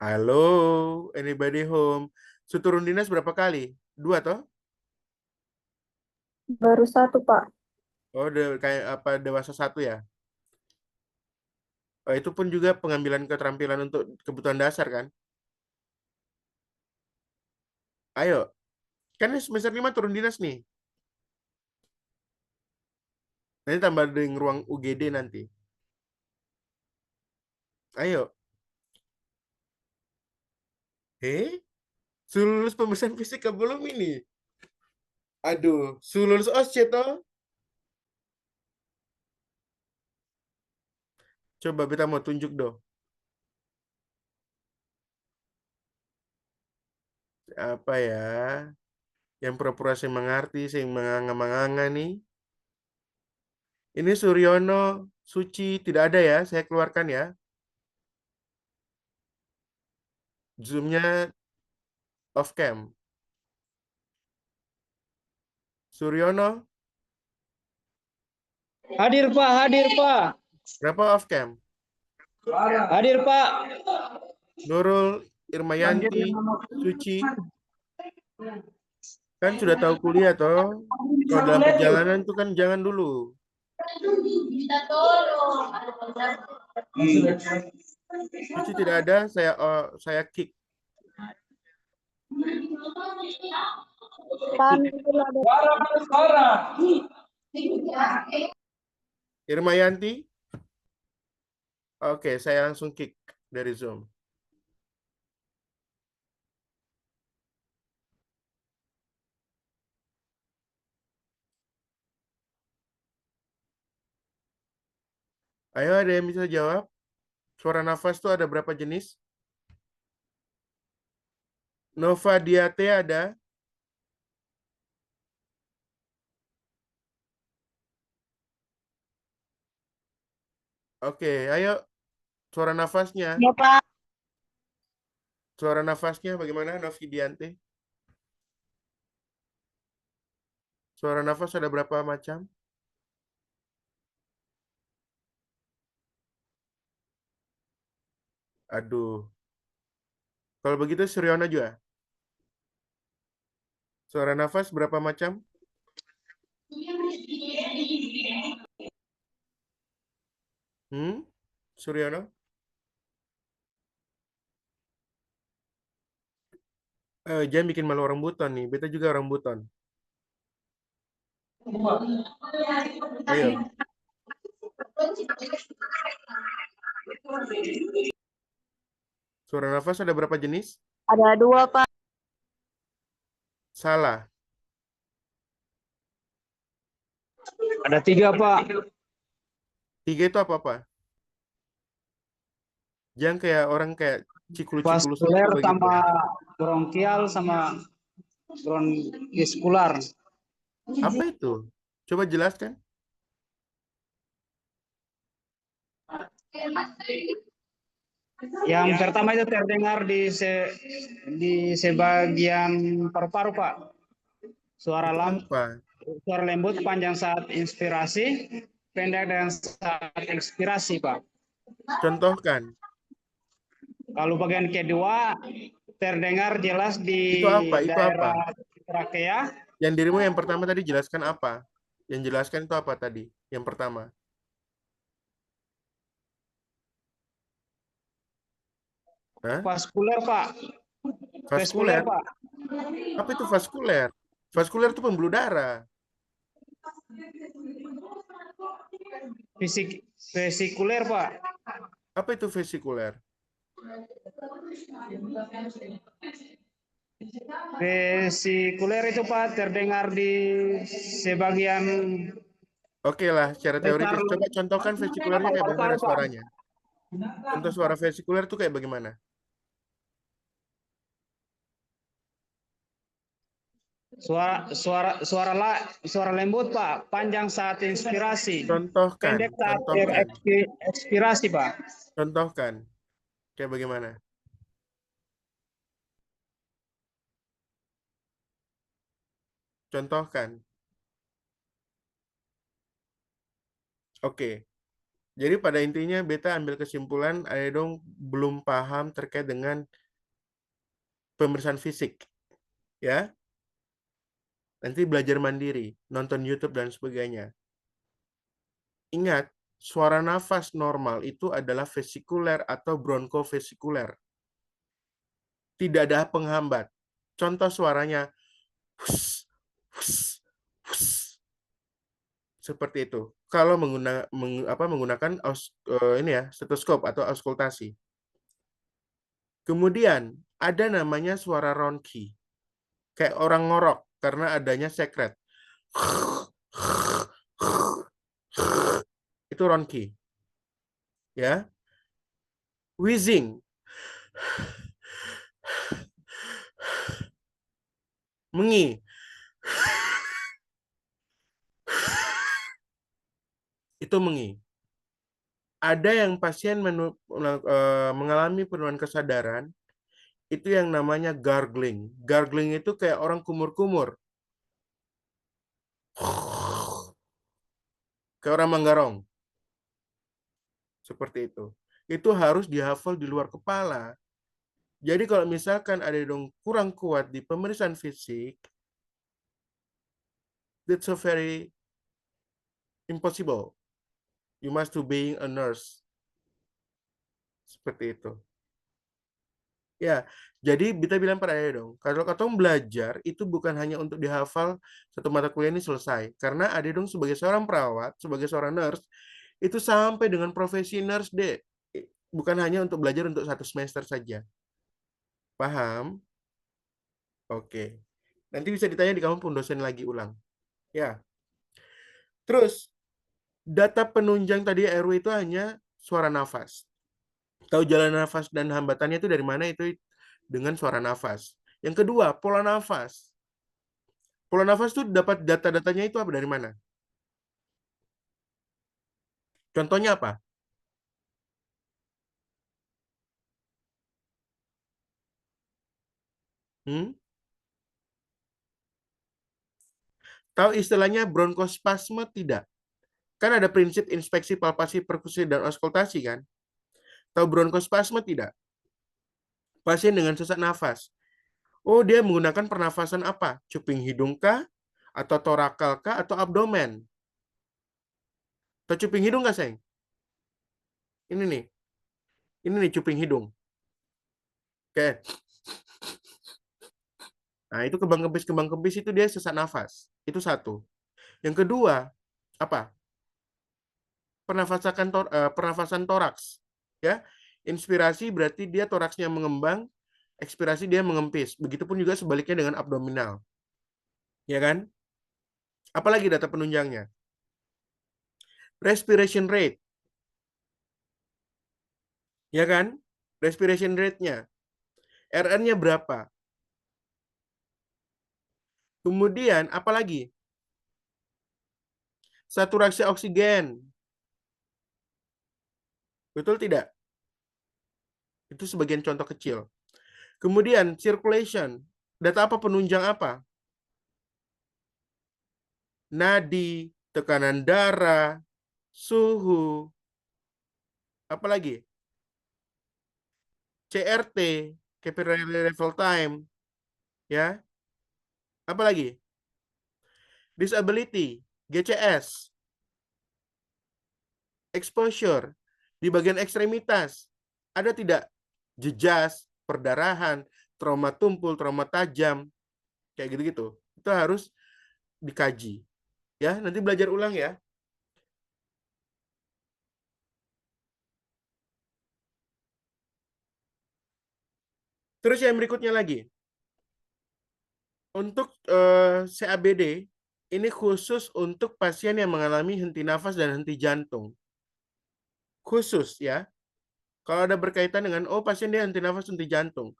Halo, anybody home? Seturun dinas berapa kali? 2 toh? Baru 1, Pak. Oh, kayak apa dewasa 1 ya? Oh, itu pun juga pengambilan keterampilan untuk kebutuhan dasar kan? Ayo, kan ini semester 5 turun dinas nih. Nanti tambah di ruang UGD nanti. Ayo. Lulus pemeriksaan fisika belum ini? Aduh, lulus OSCE toh? Coba kita mau tunjuk dong. Apa ya? Yang pura-pura saya mengerti, saya menganga-manganga nih. Ini Suryono, Suci, tidak ada ya, saya keluarkan ya. Zoom-nya off cam. Suryono, Hadir Pak, hadir Pak. berapa off cam? Hadir Pak. Nurul, Irmayanti, Suci. Kan sudah tahu kuliah toh. Kalau dalam perjalanan itu kan jangan dulu. Suci tidak ada, saya kick. Irmayanti? Oke, saya langsung kick dari Zoom. Ayo, ada yang bisa jawab? Suara nafas itu ada berapa jenis? Nova Diate ada? Oke, ayo. Suara nafasnya. Ya, Pak. Suara nafasnya bagaimana, Novi Diante? Suara nafas ada berapa macam? Aduh. Kalau begitu Suryono juga. Suara nafas berapa macam? Suryono? Jangan bikin malu orang buton nih. Beta juga orang buton. Ayo. Suara nafas ada berapa jenis? Ada 2, Pak. Salah. Ada 3, Pak. 3 itu apa-apa? Jangan kayak orang kayak cikulu-cikulu Vaskuler begitu. sama bronkial sama bronkioskular. Apa itu? Coba jelaskan. Yang pertama itu terdengar di sebagian paru-paru, Pak. Suara Apa? suara lembut panjang saat inspirasi, pendek dan saat ekspirasi, Pak. Contohkan. Kalau bagian kedua terdengar jelas di Itu apa? Itu daerah apa? trakea. Yang dirimu yang pertama tadi jelaskan apa? Yang jelaskan itu apa tadi? Yang pertama. Hah? Vaskuler, Pak. Vaskuler, Vaskuler? Pak. Apa itu vaskuler? Vaskuler itu pembuluh darah. Vesikuler, Pak. Apa itu vesikuler? Vesikuler itu, Pak, terdengar di sebagian Oke lah, secara teoritis. Coba contohkan vesikulernya kayak bagaimana paru-paru, Pak. suaranya. Contoh suara vesikuler itu kayak bagaimana? Suara lembut, Pak, panjang saat inspirasi, Contohkan, pendek saat contohkan, ekspirasi, Pak. contohkan. Kayak bagaimana? Contohkan. Oke. Jadi pada intinya beta ambil kesimpulan, dong belum paham terkait dengan pemeriksaan fisik. Ya. Nanti belajar mandiri, nonton YouTube dan sebagainya. Ingat, suara nafas normal itu adalah vesikuler atau bronkofesikuler. Tidak ada penghambat. Contoh suaranya hus, hus, hus. Seperti itu. Kalau menggunakan stetoskop atau auskultasi. Kemudian ada namanya suara ronki. Kayak orang ngorok karena adanya sekret. Itu ronki. Ya. Wheezing. Mengi. Itu mengi. Ada yang pasien mengalami penurunan kesadaran, itu yang namanya gargling. Gargling itu kayak orang kumur-kumur. Kayak orang manggarong. Seperti itu. Itu harus dihafal di luar kepala. Jadi kalau misalkan ada dong kurang kuat di pemeriksaan fisik, that's so very impossible. You must to being a nurse. Seperti itu. Ya, jadi kita bilang pada ayah dong, kalau katong belajar itu bukan hanya untuk dihafal satu mata kuliah ini selesai. Karena ada dong sebagai seorang perawat, sebagai seorang nurse, itu sampai dengan profesi nurse deh. Bukan hanya untuk belajar untuk 1 semester saja. Paham? Oke. Nanti bisa ditanya di kamu pun dosen lagi ulang. Ya. Terus, data penunjang tadi RW itu hanya suara nafas. Tahu jalan nafas dan hambatannya itu dari mana? Itu dengan suara nafas. Yang kedua, pola nafas. Pola nafas itu dapat data-datanya itu apa dari mana? Contohnya apa? Tahu istilahnya bronkospasme tidak? Kan ada prinsip inspeksi, palpasi, perkusi, dan auskultasi kan? Tahu bronkospasme tidak? Pasien dengan sesak nafas. Oh, dia menggunakan pernafasan apa? Cuping hidung kah? Atau torakal kah? Atau abdomen? Atau cuping hidung kah, Seng? Ini nih. Ini nih cuping hidung. Oke. Nah, itu kembang kempis itu dia sesak nafas. Itu satu. Yang kedua, apa? Pernafasan toraks. Ya. Inspirasi berarti dia toraksnya mengembang, ekspirasi dia mengempis. Begitupun juga sebaliknya dengan abdominal. Ya kan? Apalagi data penunjangnya? Respiration rate. Ya kan? Respiration rate-nya. RN-nya berapa? Kemudian apalagi? Saturasi oksigen. Betul tidak? Itu sebagian contoh kecil. Kemudian circulation. Data apa penunjang apa? Nadi, tekanan darah, suhu, apalagi? CRT, capillary level time, ya. Apalagi? Disability, GCS, exposure, di bagian ekstremitas, ada tidak jejas, perdarahan, trauma tumpul, trauma tajam, kayak gitu-gitu. Itu harus dikaji. Ya, nanti belajar ulang ya. Terus yang berikutnya lagi. Untuk CABD, ini khusus untuk pasien yang mengalami henti nafas dan henti jantung. Khusus ya. Kalau ada berkaitan dengan, oh pasien dia henti nafas, henti jantung.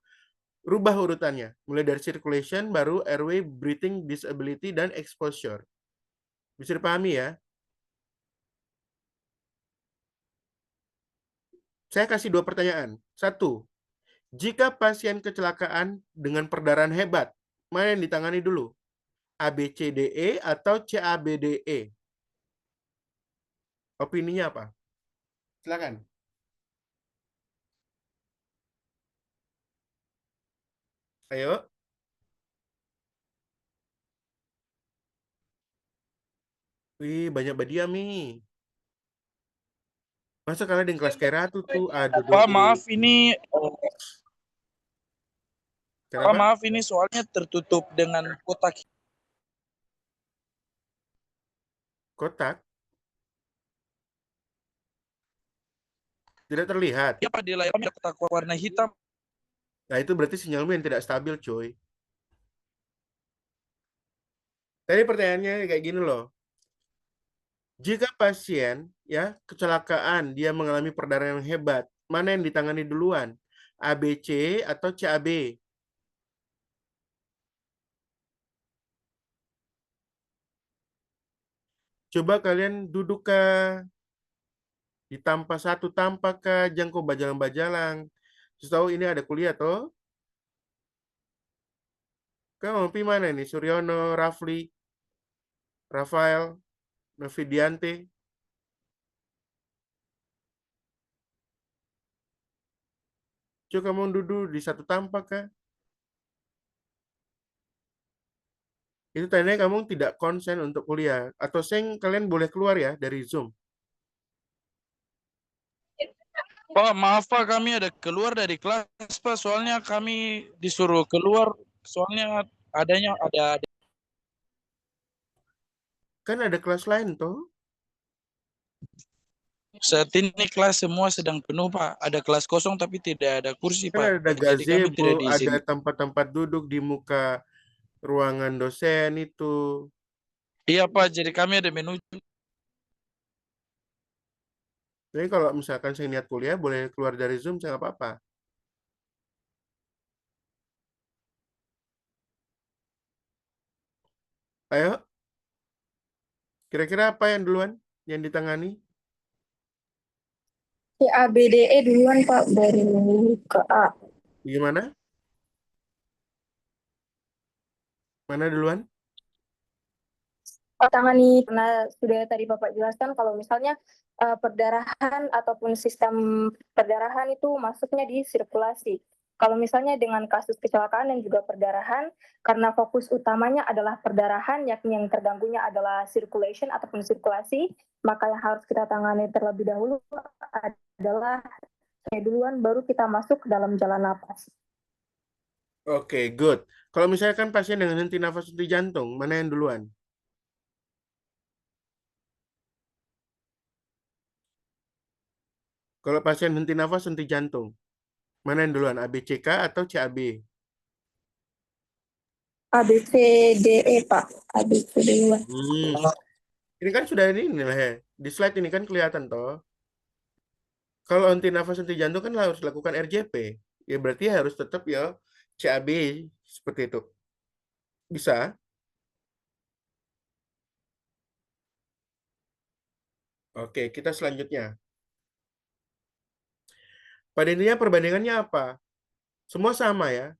Rubah urutannya. Mulai dari circulation, baru airway, breathing, disability, dan exposure. Bisa dipahami ya? Saya kasih 2 pertanyaan. 1. Jika pasien kecelakaan dengan perdarahan hebat, mana yang ditangani dulu? ABCDE atau CABDE? Opininya apa? Silakan. Ayo. Wih, banyak badiam nih. Masa kalian di kelas kayak ratu tuh? Aduh, Pak, maaf ini Pak, Kenapa? maaf ini soalnya tertutup dengan kotak. Kotak? Tidak terlihat. Ya, Pak, di layarnya kotak warna hitam. Nah, itu berarti sinyalmu yang tidak stabil, cuy. Tadi pertanyaannya kayak gini loh. Jika pasien ya kecelakaan, dia mengalami perdarahan yang hebat, mana yang ditangani duluan? ABC atau CAB? Coba kalian duduk ke ditampa satu tampak ke jangkau bajalang-bajalang. Setahu ini ada kuliah toh? Kamu mana nih? Suryono, Rafli, Rafael, Novidiante. Coba kamu duduk di satu tampak kah? Itu tandanya kamu tidak konsen untuk kuliah. Atau kalian boleh keluar ya dari Zoom. Pak, maaf Pak, kami ada keluar dari kelas Pak, soalnya kami disuruh keluar, soalnya ada. Kan ada kelas lain toh. Saat ini kelas semua sedang penuh Pak, ada kelas kosong tapi tidak ada kursi Kan Pak, ada jadi kami gazebo, tidak ada diizinkan. tempat-tempat duduk di muka ruangan dosen itu. Iya Pak, jadi kami ada menu. Jadi kalau misalkan saya niat kuliah, boleh keluar dari Zoom, saya nggak apa-apa. Ayo, kira-kira apa yang duluan yang ditangani? CABDE duluan Pak, dari ke A. Gimana? Mana duluan? Tangani, karena sudah tadi Bapak jelaskan kalau misalnya perdarahan ataupun sistem perdarahan itu masuknya di sirkulasi. Kalau misalnya dengan kasus kecelakaan dan juga perdarahan, karena fokus utamanya adalah perdarahan, yakni yang terganggunya adalah circulation ataupun sirkulasi, maka yang harus kita tangani terlebih dahulu adalah duluan, baru kita masuk ke dalam jalan napas. Oke, good. Kalau misalkan pasien dengan henti nafas, henti jantung, mana yang duluan? Kalau pasien henti nafas, henti jantung, mana yang duluan? ABCK atau CAB? ABCDE, Pak. ABCDE duluan. Ini kan sudah ini lah ya. Di slide ini kan kelihatan toh. Kalau henti nafas, henti jantung kan harus lakukan RJP. Ya berarti harus tetap ya CAB seperti itu. Bisa? Oke, kita selanjutnya. Pada intinya perbandingannya apa? Semua sama ya.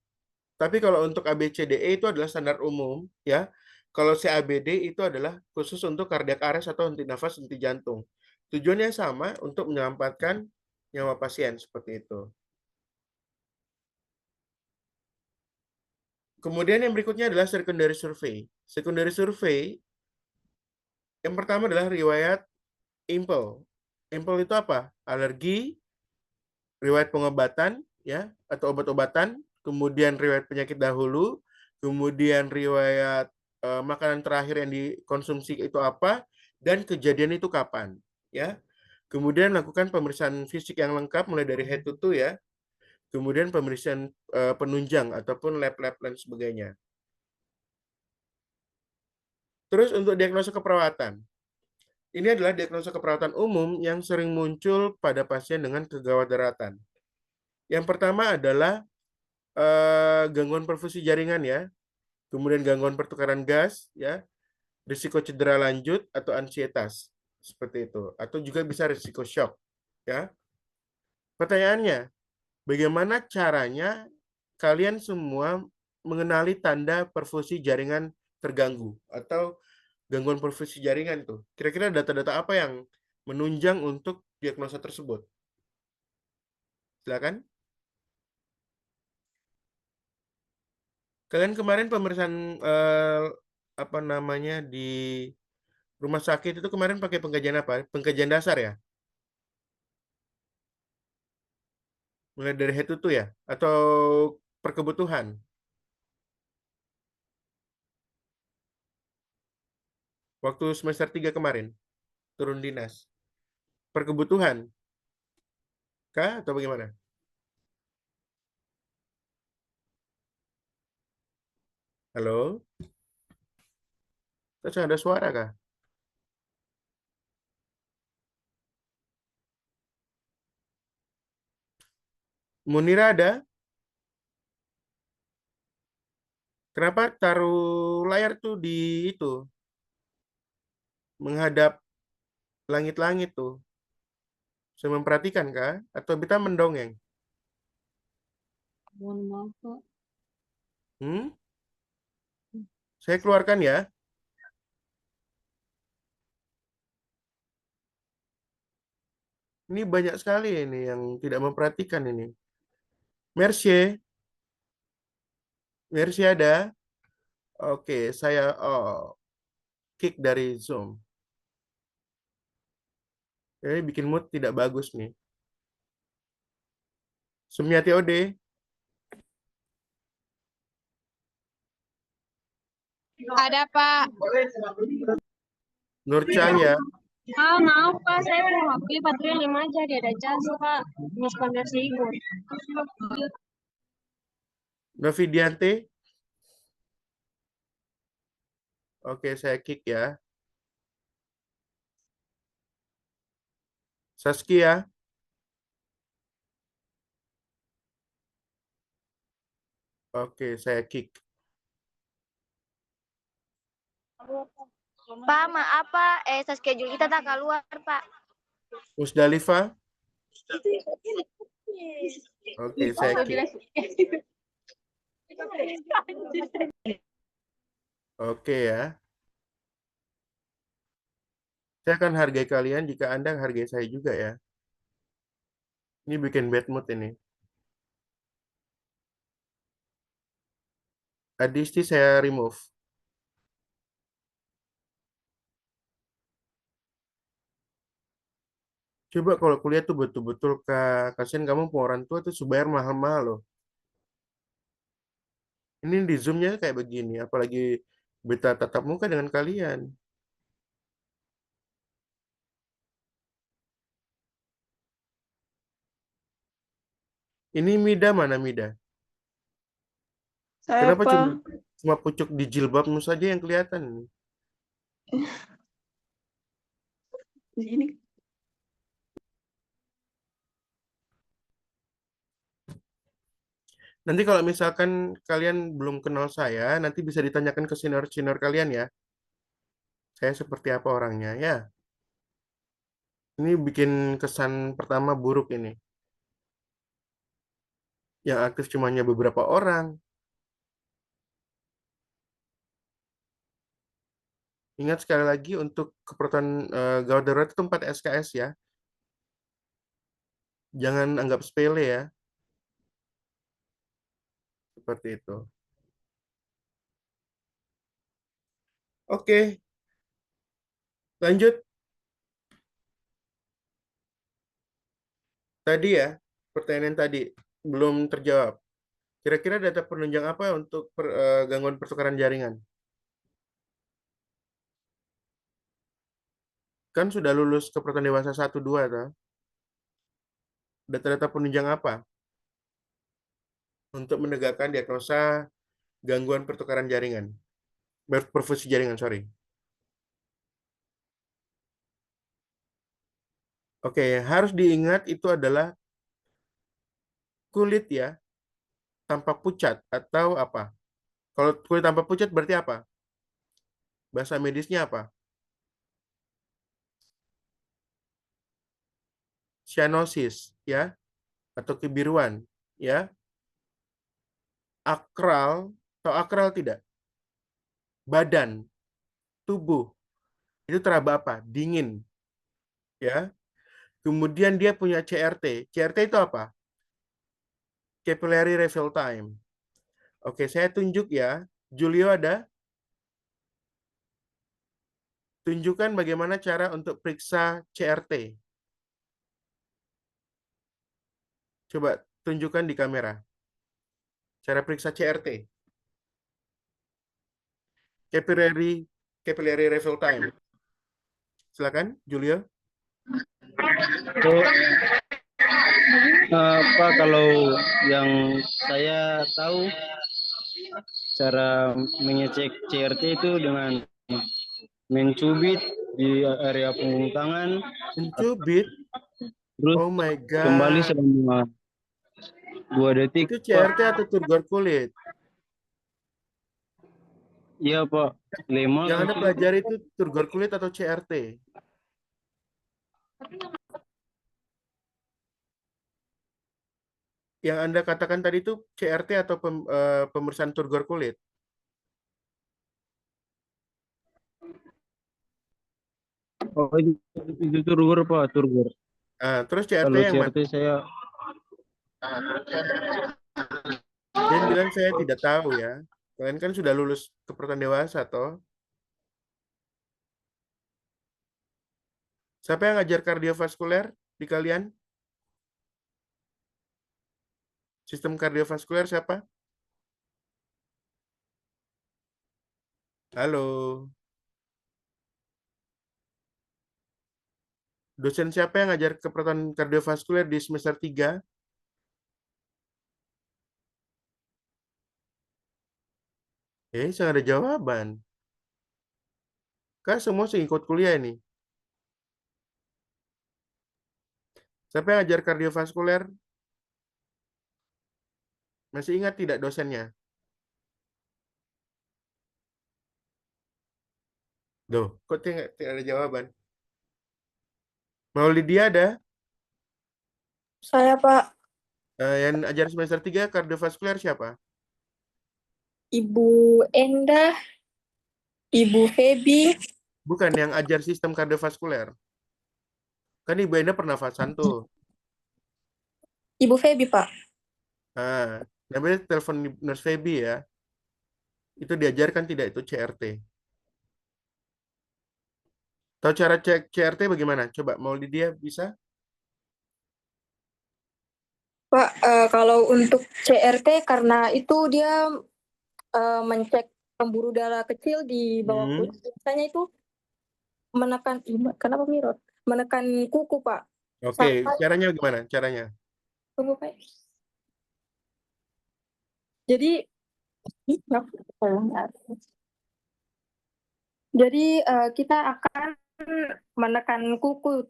Tapi kalau untuk ABCDE itu adalah standar umum ya. Kalau CABD itu adalah khusus untuk cardiac arrest atau henti nafas, henti jantung. Tujuannya sama untuk menyelamatkan nyawa pasien seperti itu. Kemudian yang berikutnya adalah secondary survey. Secondary survey yang pertama adalah riwayat IMPL. IMPL itu apa? Alergi, riwayat pengobatan ya atau obat-obatan, kemudian riwayat penyakit dahulu, kemudian riwayat makanan terakhir yang dikonsumsi itu apa, dan kejadian itu kapan ya. Kemudian lakukan pemeriksaan fisik yang lengkap mulai dari head to toe ya. Kemudian pemeriksaan penunjang ataupun lab-lab dan sebagainya. Terus untuk diagnosa keperawatan. Ini adalah diagnosa keperawatan umum yang sering muncul pada pasien dengan kegawat daratan. Yang pertama adalah gangguan perfusi jaringan ya, kemudian gangguan pertukaran gas ya, risiko cedera lanjut atau ansietas seperti itu, atau juga bisa risiko shock ya. Pertanyaannya, bagaimana caranya kalian semua mengenali tanda perfusi jaringan terganggu atau gangguan perfusi jaringan itu? Kira-kira data-data apa yang menunjang untuk diagnosa tersebut? Silakan. Kalian kemarin pemeriksaan apa namanya di rumah sakit itu kemarin pakai pengkajian apa? Pengkajian dasar ya? Mulai dari head to toe ya? Atau perkebutuhan? Waktu semester 3 kemarin turun dinas. Perkebutuhan kah atau bagaimana? Halo? Terus ada suara kah? Munira ada? Kenapa taruh layar tuh di itu? Menghadap langit-langit tuh. Saya memperhatikan kah? Atau kita mendongeng? Mohon maaf, Pak. Hmm? Saya keluarkan ya. Ini banyak sekali ini yang tidak memperhatikan ini. Mercy, Mercy ada? Oke, saya kick dari Zoom. Ini bikin mood tidak bagus nih. Sumiati Ode, Ada, Pak. Nur Cahya, Maaf, Pak. Saya mau HP baterai 5 aja. Dia ada cas, Pak. Mas konversi ikut. Novidiante. Oke, saya kick ya. Saskia, oke, saya kick. Pak, maaf Pak, schedule kita tak keluar Pak. Musdalifa, oke, saya kick. Oke ya. Saya akan hargai kalian jika Anda hargai saya juga ya. Ini bikin bad mood ini. Adisti saya remove. Coba kalau kuliah tuh betul-betul Kak, kasihan kamu punya orang tua tuh bayar mahal-mahal loh. Ini di Zoom-nya kayak begini, apalagi beta tatap muka dengan kalian. Ini Mida mana Mida? Saya Kenapa Pak, cuma cuma pucuk di jilbabmu saja yang kelihatan? di sini. Nanti kalau misalkan kalian belum kenal saya, nanti bisa ditanyakan ke senior-senior kalian ya. Saya seperti apa orangnya ya. Ini bikin kesan pertama buruk ini. Yang aktif cumanya beberapa orang. Ingat sekali lagi untuk keperluan gawat darurat itu 4 SKS ya. Jangan anggap sepele ya. Seperti itu. Oke, lanjut. Tadi ya, pertanyaan tadi belum terjawab. Kira-kira data penunjang apa untuk gangguan pertukaran jaringan? Kan sudah lulus keperluan dewasa 1-2, toh. Data-data penunjang apa untuk menegakkan diagnosa gangguan pertukaran jaringan? Perfusi jaringan, sorry. Oke, harus diingat itu adalah kulit ya, tanpa pucat atau apa? Kalau kulit tanpa pucat berarti apa? Bahasa medisnya apa? Cyanosis ya, atau kebiruan ya. Akral, atau akral tidak? Badan, tubuh itu teraba apa? Dingin ya. Kemudian dia punya CRT. CRT itu apa? Capillary refill time. Oke, saya tunjuk ya. Julio ada? Tunjukkan bagaimana cara untuk periksa CRT. Coba tunjukkan di kamera. Cara periksa CRT. Capillary refill time. Silakan, Julio. So, Pak, kalau yang saya tahu cara mengecek CRT itu dengan mencubit di area punggung tangan, Mencubit. terus Oh my kembali God. selama 2 detik. Itu CRT atau turgor kulit? Iya, Pak. Lemak. Yang Anda pelajari itu turgor kulit atau CRT? Yang Anda katakan tadi itu CRT atau pemeriksaan turgor kulit? Oh, itu turgor, Pak, turgor. Terus CRT Kalau yang CRT mana? saya Jangan bilang saya tidak tahu ya. Kalian kan sudah lulus keperluan dewasa toh. Siapa yang ngajar kardiovaskuler di kalian? Sistem kardiovaskuler siapa? Halo. Dosen siapa yang ngajar keperluan kardiovaskuler di semester 3? Saya ada jawaban. Kan semua sih ikut kuliah ini. Siapa yang ngajar kardiovaskuler? Masih ingat tidak dosennya? Duh, kok tidak ada jawaban? Maulidia ada? Saya Pak, Yang ajar semester 3 kardiovaskuler siapa? Ibu Endah, Ibu Febi, Bukan, yang ajar sistem kardiovaskuler. Kan Ibu Enda pernafasan tuh. Ibu Febi Pak. Namanya telepon Nurse Feby ya. Itu diajarkan tidak itu CRT? Tahu cara cek CRT bagaimana? Coba mau Lydia bisa? Pak, kalau untuk CRT karena itu dia mencek pembuluh darah kecil di bawah kulit, biasanya itu menekan, kenapa Mirot? Menekan kuku, Pak. Oke, Sampai, caranya gimana? Caranya? tunggu, Pak. Jadi, kita akan menekan kuku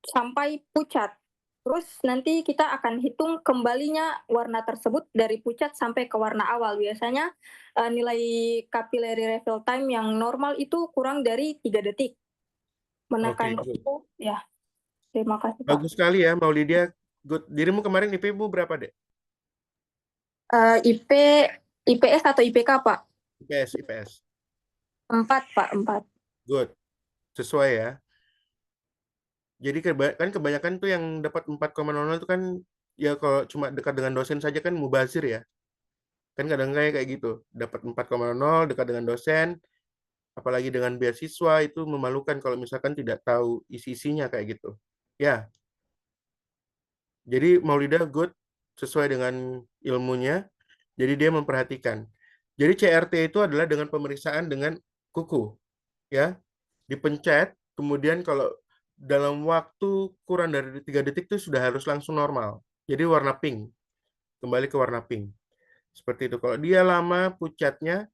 sampai pucat. Terus nanti kita akan hitung kembalinya warna tersebut dari pucat sampai ke warna awal. Biasanya nilai capillary refill time yang normal itu kurang dari 3 detik. Menekan Oke, good. kuku, ya. Terima kasih, Pak. Bagus sekali ya, Maulidia. Good. Dirimu kemarin IP-mu berapa, Dek? IPS atau IPK, Pak? IPS. 4, Pak, 4. Good. Sesuai ya. Jadi kan kebanyakan tuh yang dapat 4,00 itu kan ya kalau cuma dekat dengan dosen saja kan mubazir ya. Kan kadang kayak gitu. Dapat 4,00 dekat dengan dosen, apalagi dengan beasiswa itu memalukan kalau misalkan tidak tahu isi-isinya kayak gitu. Ya. Jadi Maulida good sesuai dengan ilmunya. Jadi dia memperhatikan. Jadi CRT itu adalah dengan pemeriksaan dengan kuku, ya. Dipencet, kemudian kalau dalam waktu kurang dari 3 detik itu sudah harus langsung normal. Jadi warna pink. Kembali ke warna pink. Seperti itu. Kalau dia lama pucatnya,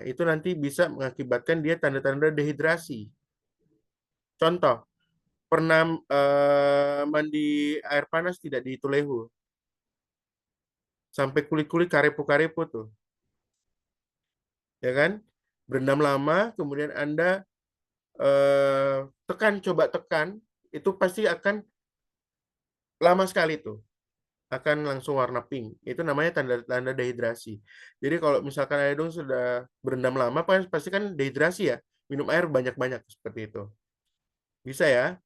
itu nanti bisa mengakibatkan dia tanda-tanda dehidrasi. Contoh, pernah mandi air panas tidak di Tulehu. Sampai kulit-kulit karepu-karepu tuh. Ya kan? Berendam lama, kemudian Anda coba tekan, itu pasti akan lama sekali tuh. Akan langsung warna pink. Itu namanya tanda-tanda dehidrasi. Jadi kalau misalkan Aedung sudah berendam lama, pasti kan dehidrasi ya. Minum air banyak-banyak seperti itu. Bisa ya?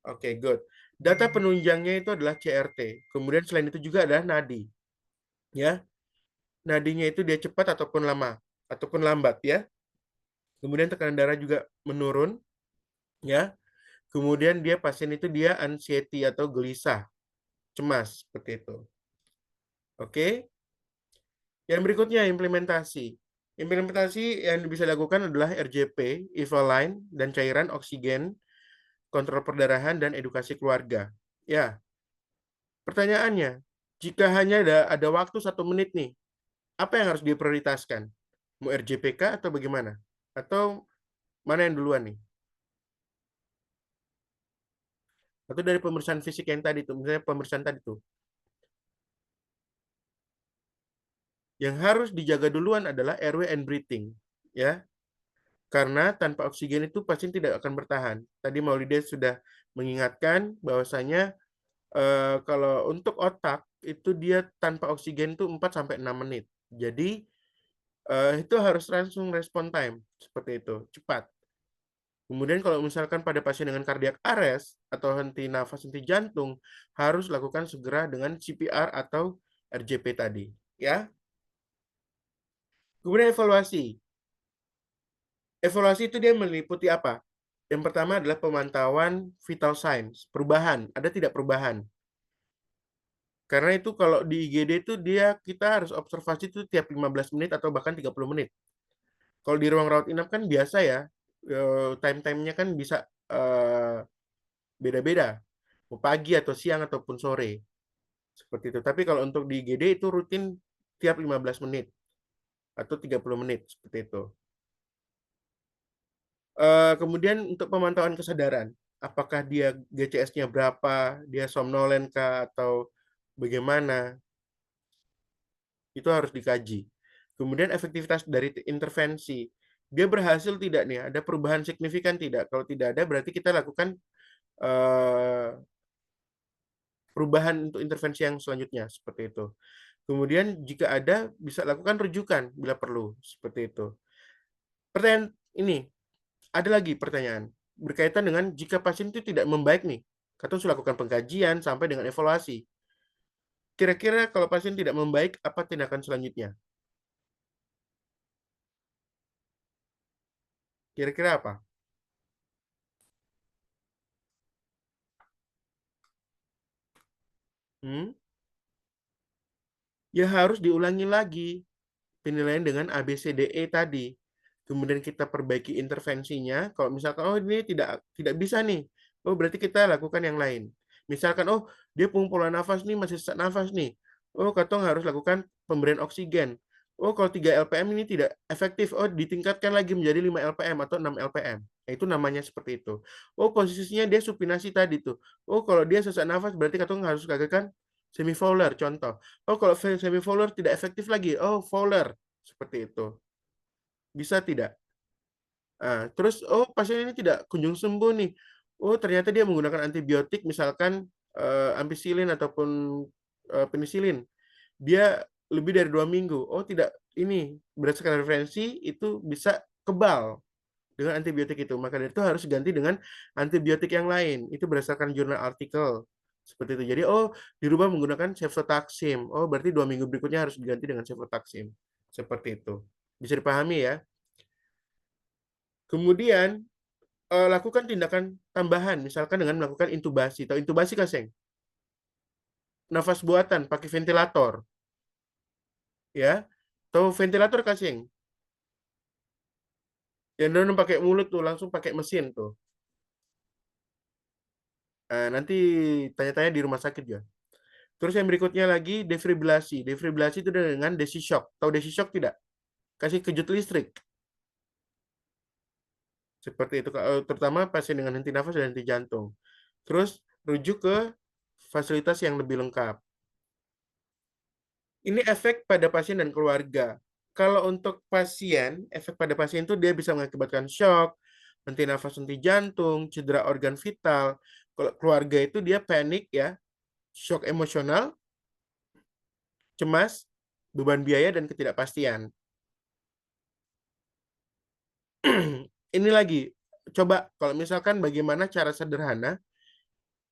Oke, good. Data penunjangnya itu adalah CRT. Kemudian selain itu juga ada nadi. Ya. Nadinya itu dia cepat ataupun lama, ataupun lambat ya. Kemudian tekanan darah juga menurun, ya. Kemudian pasien itu dia anxiety atau gelisah, cemas seperti itu. Oke. Yang berikutnya implementasi. Implementasi yang bisa dilakukan adalah RJP, Evaline, dan cairan oksigen, kontrol perdarahan, dan edukasi keluarga. Ya. Pertanyaannya, jika hanya ada waktu 1 menit nih, apa yang harus diprioritaskan? Mau RJPK atau bagaimana? Atau mana yang duluan nih? Atau dari pemeriksaan fisik yang tadi tuh, misalnya pemeriksaan tadi tuh. Yang harus dijaga duluan adalah airway and breathing, ya. Karena tanpa oksigen itu pasien tidak akan bertahan. Tadi Maulida sudah mengingatkan bahwasanya kalau untuk otak itu dia tanpa oksigen itu 4 sampai 6 menit. Jadi itu harus langsung respon time seperti itu, cepat. Kemudian kalau misalkan pada pasien dengan cardiac arrest atau henti nafas, henti jantung, harus lakukan segera dengan CPR atau RJP tadi, ya. Kemudian evaluasi. Evaluasi itu dia meliputi apa? Yang pertama adalah pemantauan vital signs, perubahan, ada tidak perubahan. Karena itu kalau di IGD itu kita harus observasi itu tiap 15 menit atau bahkan 30 menit. Kalau di ruang rawat inap kan biasa ya, time-time-nya kan bisa beda-beda. Pagi atau siang ataupun sore. Seperti itu. Tapi kalau untuk di IGD itu rutin tiap 15 menit atau 30 menit seperti itu. Kemudian untuk pemantauan kesadaran, apakah dia GCS-nya berapa, dia somnolen kah atau bagaimana, itu harus dikaji. Kemudian efektivitas dari intervensi, dia berhasil tidak nih, ada perubahan signifikan tidak? Kalau tidak ada, berarti kita lakukan perubahan untuk intervensi yang selanjutnya, seperti itu. Kemudian jika ada, bisa lakukan rujukan bila perlu, seperti itu. Pertanyaan ini, ada lagi pertanyaan berkaitan dengan jika pasien itu tidak membaik nih, kita harus lakukan pengkajian sampai dengan evaluasi. Kira-kira kalau pasien tidak membaik, apa tindakan selanjutnya? Kira-kira apa? Hmm? Ya harus diulangi lagi penilaian dengan ABCDE tadi. Kemudian kita perbaiki intervensinya. Kalau misalkan oh ini tidak bisa nih. Oh berarti kita lakukan yang lain. Misalkan oh dia pengumpulan nafas nih masih sesak nafas nih. Oh Katong harus lakukan pemberian oksigen. Oh kalau 3 LPM ini tidak efektif. Oh ditingkatkan lagi menjadi 5 LPM atau 6 LPM. Nah, itu namanya seperti itu. Oh posisinya dia supinasi tadi tuh. Oh kalau dia sesak nafas berarti Katong harus lakukan semifolar contoh. Oh kalau semifolar tidak efektif lagi. Oh fowler seperti itu. Bisa tidak? Terus, oh pasien ini tidak kunjung sembuh nih. Oh ternyata dia menggunakan antibiotik, misalkan ampicillin ataupun penisilin. Dia lebih dari 2 minggu. Oh tidak, ini berdasarkan referensi itu bisa kebal dengan antibiotik itu. Maka dari itu harus ganti dengan antibiotik yang lain. Itu berdasarkan jurnal artikel. Seperti itu. Jadi, oh dirubah menggunakan cefotaxim. Oh berarti 2 minggu berikutnya harus diganti dengan cefotaxim. Seperti itu. Bisa dipahami ya? Kemudian lakukan tindakan tambahan, misalkan dengan melakukan intubasi. Tahu intubasi, Kaseng? Nafas buatan pakai ventilator, ya. Tahu ventilator, Kaseng? Yang dulu pakai mulut tuh, langsung pakai mesin tuh. Nanti tanya-tanya di rumah sakit ya. Terus yang berikutnya lagi defibrilasi. Defibrilasi itu dengan desi shock. Tahu desi shock tidak? Kasih kejut listrik. Seperti itu, terutama pasien dengan henti nafas dan henti jantung. Terus rujuk ke fasilitas yang lebih lengkap. Ini efek pada pasien dan keluarga. Kalau untuk pasien, efek pada pasien itu dia bisa mengakibatkan shock, henti nafas, henti jantung, cedera organ vital. Kalau keluarga itu dia panik ya, shock emosional, cemas, beban biaya, dan ketidakpastian. Ini lagi, coba kalau misalkan bagaimana cara sederhana,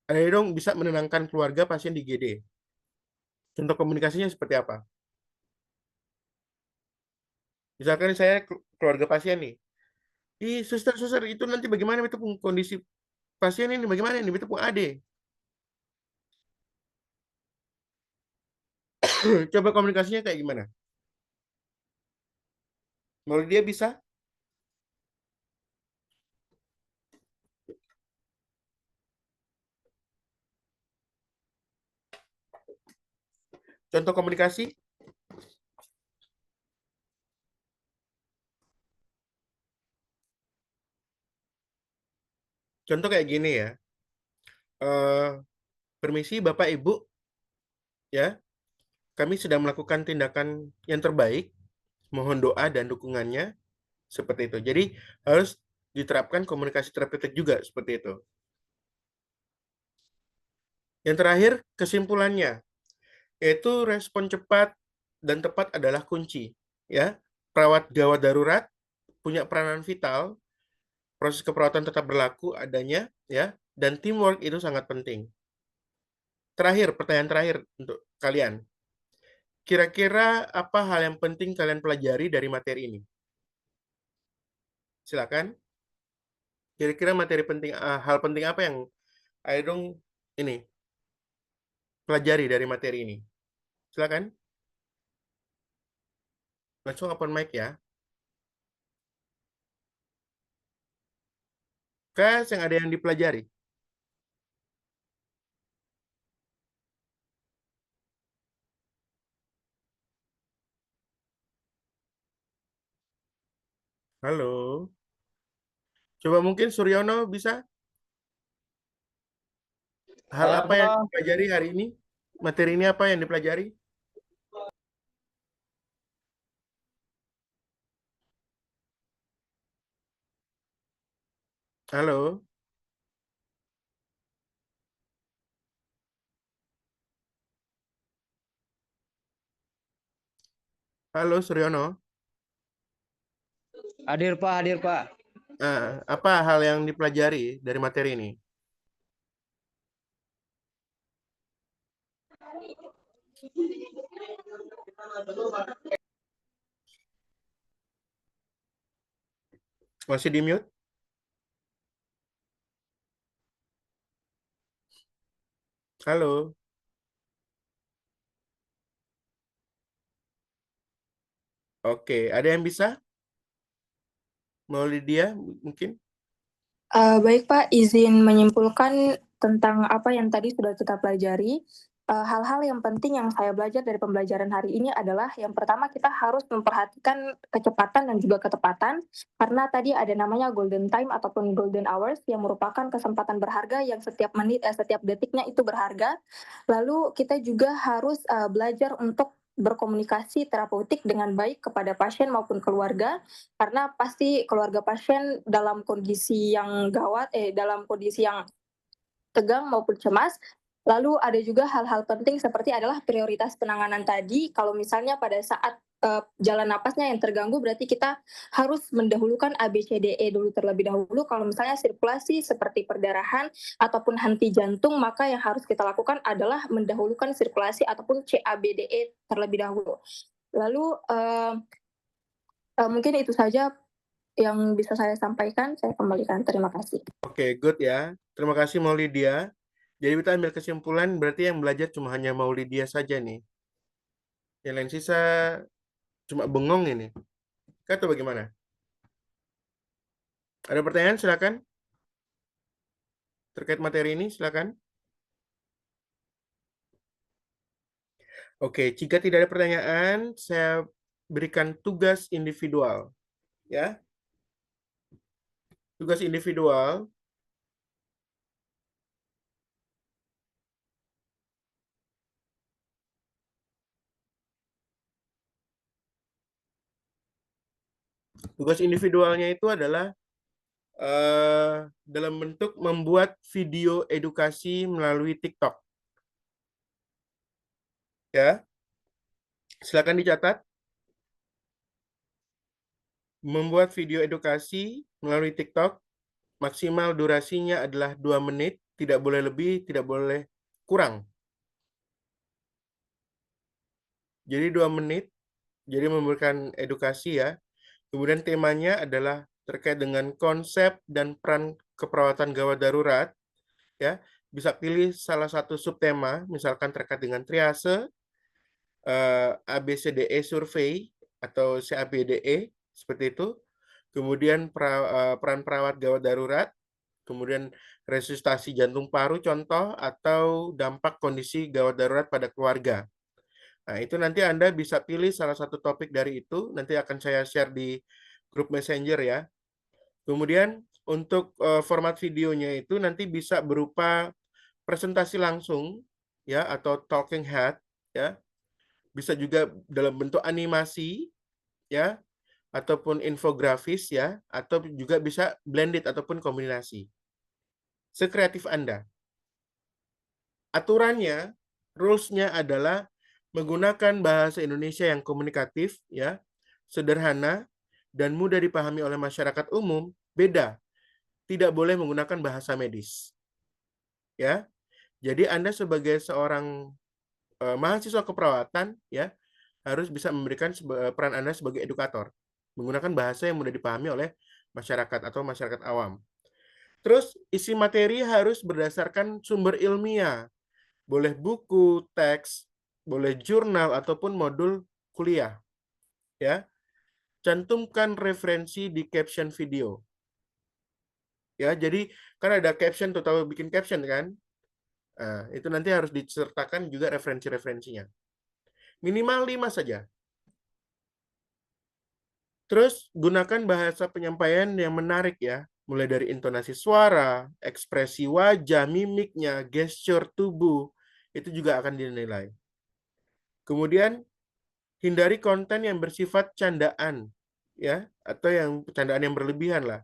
ada dong bisa menenangkan keluarga pasien di GD. Contoh komunikasinya seperti apa? Misalkan saya keluarga pasien nih, suster, itu nanti bagaimana itu kondisi pasien ini bagaimana ini itu pun AD. Coba komunikasinya kayak gimana? Menurut dia bisa? Contoh komunikasi? Contoh kayak gini ya. Eh, Permisi Bapak Ibu, ya. Kami sedang melakukan tindakan yang terbaik. Mohon doa dan dukungannya seperti itu. Jadi harus diterapkan komunikasi terapeutik juga seperti itu. Yang terakhir, kesimpulannya, yaitu respon cepat dan tepat adalah kunci. Ya, perawat gawat darurat punya peranan vital, proses keperawatan tetap berlaku adanya, ya, dan teamwork itu sangat penting. Terakhir, pertanyaan terakhir untuk kalian. Kira-kira apa hal yang penting kalian pelajari dari materi ini? Silakan. Kira-kira materi penting, hal penting apa yang ayo dong ini pelajari dari materi ini? Silakan. Langsung open mic ya. Kas yang ada yang dipelajari. Halo. Coba mungkin Suryono bisa? Hal apa yang dipelajari hari ini? Materi ini apa yang dipelajari? Halo. Halo Suryono. Hadir Pak, hadir Pak. Apa hal yang dipelajari dari materi ini? Masih di mute? Halo. Oke, ada yang bisa? Mau Lydia mungkin? Baik Pak, izin menyimpulkan tentang apa yang tadi sudah kita pelajari. Hal-hal yang penting yang saya belajar dari pembelajaran hari ini adalah yang pertama kita harus memperhatikan kecepatan dan juga ketepatan karena tadi ada namanya golden time ataupun golden hours yang merupakan kesempatan berharga yang setiap menit, setiap detiknya itu berharga. Lalu kita juga harus belajar untuk berkomunikasi terapeutik dengan baik kepada pasien maupun keluarga karena pasti keluarga pasien dalam kondisi yang gawat, dalam kondisi yang tegang maupun cemas. Lalu ada juga hal-hal penting seperti adalah prioritas penanganan tadi. Kalau misalnya pada saat jalan napasnya yang terganggu, berarti kita harus mendahulukan ABCDE dulu terlebih dahulu. Kalau misalnya sirkulasi seperti perdarahan ataupun henti jantung, maka yang harus kita lakukan adalah mendahulukan sirkulasi ataupun CABDE terlebih dahulu. Lalu mungkin itu saja yang bisa saya sampaikan. Saya kembalikan. Terima kasih. Oke, good ya. Terima kasih Maulidia. Jadi kita ambil kesimpulan berarti yang belajar cuma hanya Maulidia saja nih. Yang lain sisa cuma bengong ini. Atau bagaimana? Ada pertanyaan? Silakan. Terkait materi ini, silakan. Oke, jika tidak ada pertanyaan, saya berikan tugas individual. Ya. Tugas individual. Tugas individualnya itu adalah dalam bentuk membuat video edukasi melalui TikTok. Ya. Silakan dicatat. Membuat video edukasi melalui TikTok, maksimal durasinya adalah 2 menit, tidak boleh lebih, tidak boleh kurang. Jadi 2 menit, jadi memberikan edukasi ya. Kemudian temanya adalah terkait dengan konsep dan peran keperawatan gawat darurat. Ya, bisa pilih salah satu subtema, misalkan terkait dengan triase, ABCDE survei atau CABDE seperti itu. Kemudian peran perawat gawat darurat, kemudian resusitasi jantung paru contoh, atau dampak kondisi gawat darurat pada keluarga. Nah, itu nanti Anda bisa pilih salah satu topik dari itu, nanti akan saya share di grup Messenger ya. Kemudian untuk format videonya itu nanti bisa berupa presentasi langsung ya atau talking head ya. Bisa juga dalam bentuk animasi ya ataupun infografis ya, atau juga bisa blended ataupun kombinasi. Sekreatif Anda. Aturannya, rules-nya adalah menggunakan bahasa Indonesia yang komunikatif, ya, sederhana, dan mudah dipahami oleh masyarakat umum. Beda, tidak boleh menggunakan bahasa medis. Ya, jadi Anda sebagai seorang mahasiswa keperawatan, ya, harus bisa memberikan peran Anda sebagai edukator, menggunakan bahasa yang mudah dipahami oleh masyarakat atau masyarakat awam. Terus isi materi harus berdasarkan sumber ilmiah, boleh buku, teks, boleh jurnal ataupun modul kuliah. Ya, cantumkan referensi di caption video. Ya, jadi kan ada caption tuh, tahu bikin caption kan? Nah, itu nanti harus disertakan juga referensi-referensinya. Minimal 5 saja. Terus gunakan bahasa penyampaian yang menarik ya, mulai dari intonasi suara, ekspresi wajah, mimiknya, gesture tubuh, itu juga akan dinilai. Kemudian hindari konten yang bersifat candaan ya, atau yang candaan yang berlebihan lah.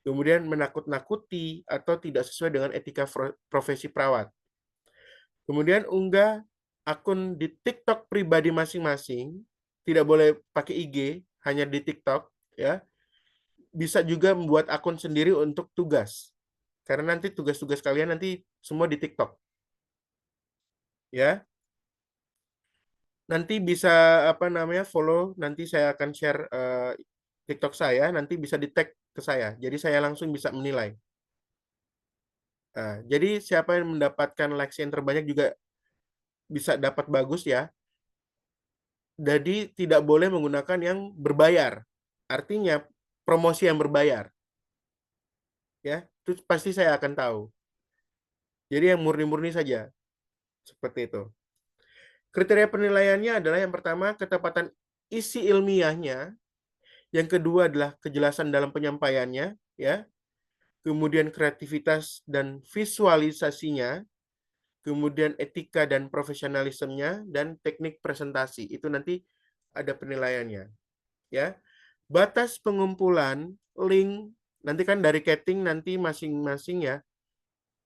Kemudian menakut-nakuti atau tidak sesuai dengan etika profesi perawat. Kemudian unggah akun di TikTok pribadi masing-masing, tidak boleh pakai IG, hanya di TikTok ya. Bisa juga membuat akun sendiri untuk tugas. Karena nanti tugas-tugas kalian nanti semua di TikTok. Ya. Nanti bisa follow, nanti saya akan share TikTok saya, nanti bisa di-tag ke saya. Jadi saya langsung bisa menilai. Nah, jadi siapa yang mendapatkan likes yang terbanyak juga bisa dapat bagus ya. Jadi tidak boleh menggunakan yang berbayar. Artinya promosi yang berbayar. Ya, itu pasti saya akan tahu. Jadi yang murni-murni saja. Seperti itu. Kriteria penilaiannya adalah yang pertama ketepatan isi ilmiahnya, yang kedua adalah kejelasan dalam penyampaiannya, ya. Kemudian kreativitas dan visualisasinya, kemudian etika dan profesionalismenya, dan teknik presentasi. Itu nanti ada penilaiannya, ya. Batas pengumpulan link nanti kan dari Keting nanti masing-masing ya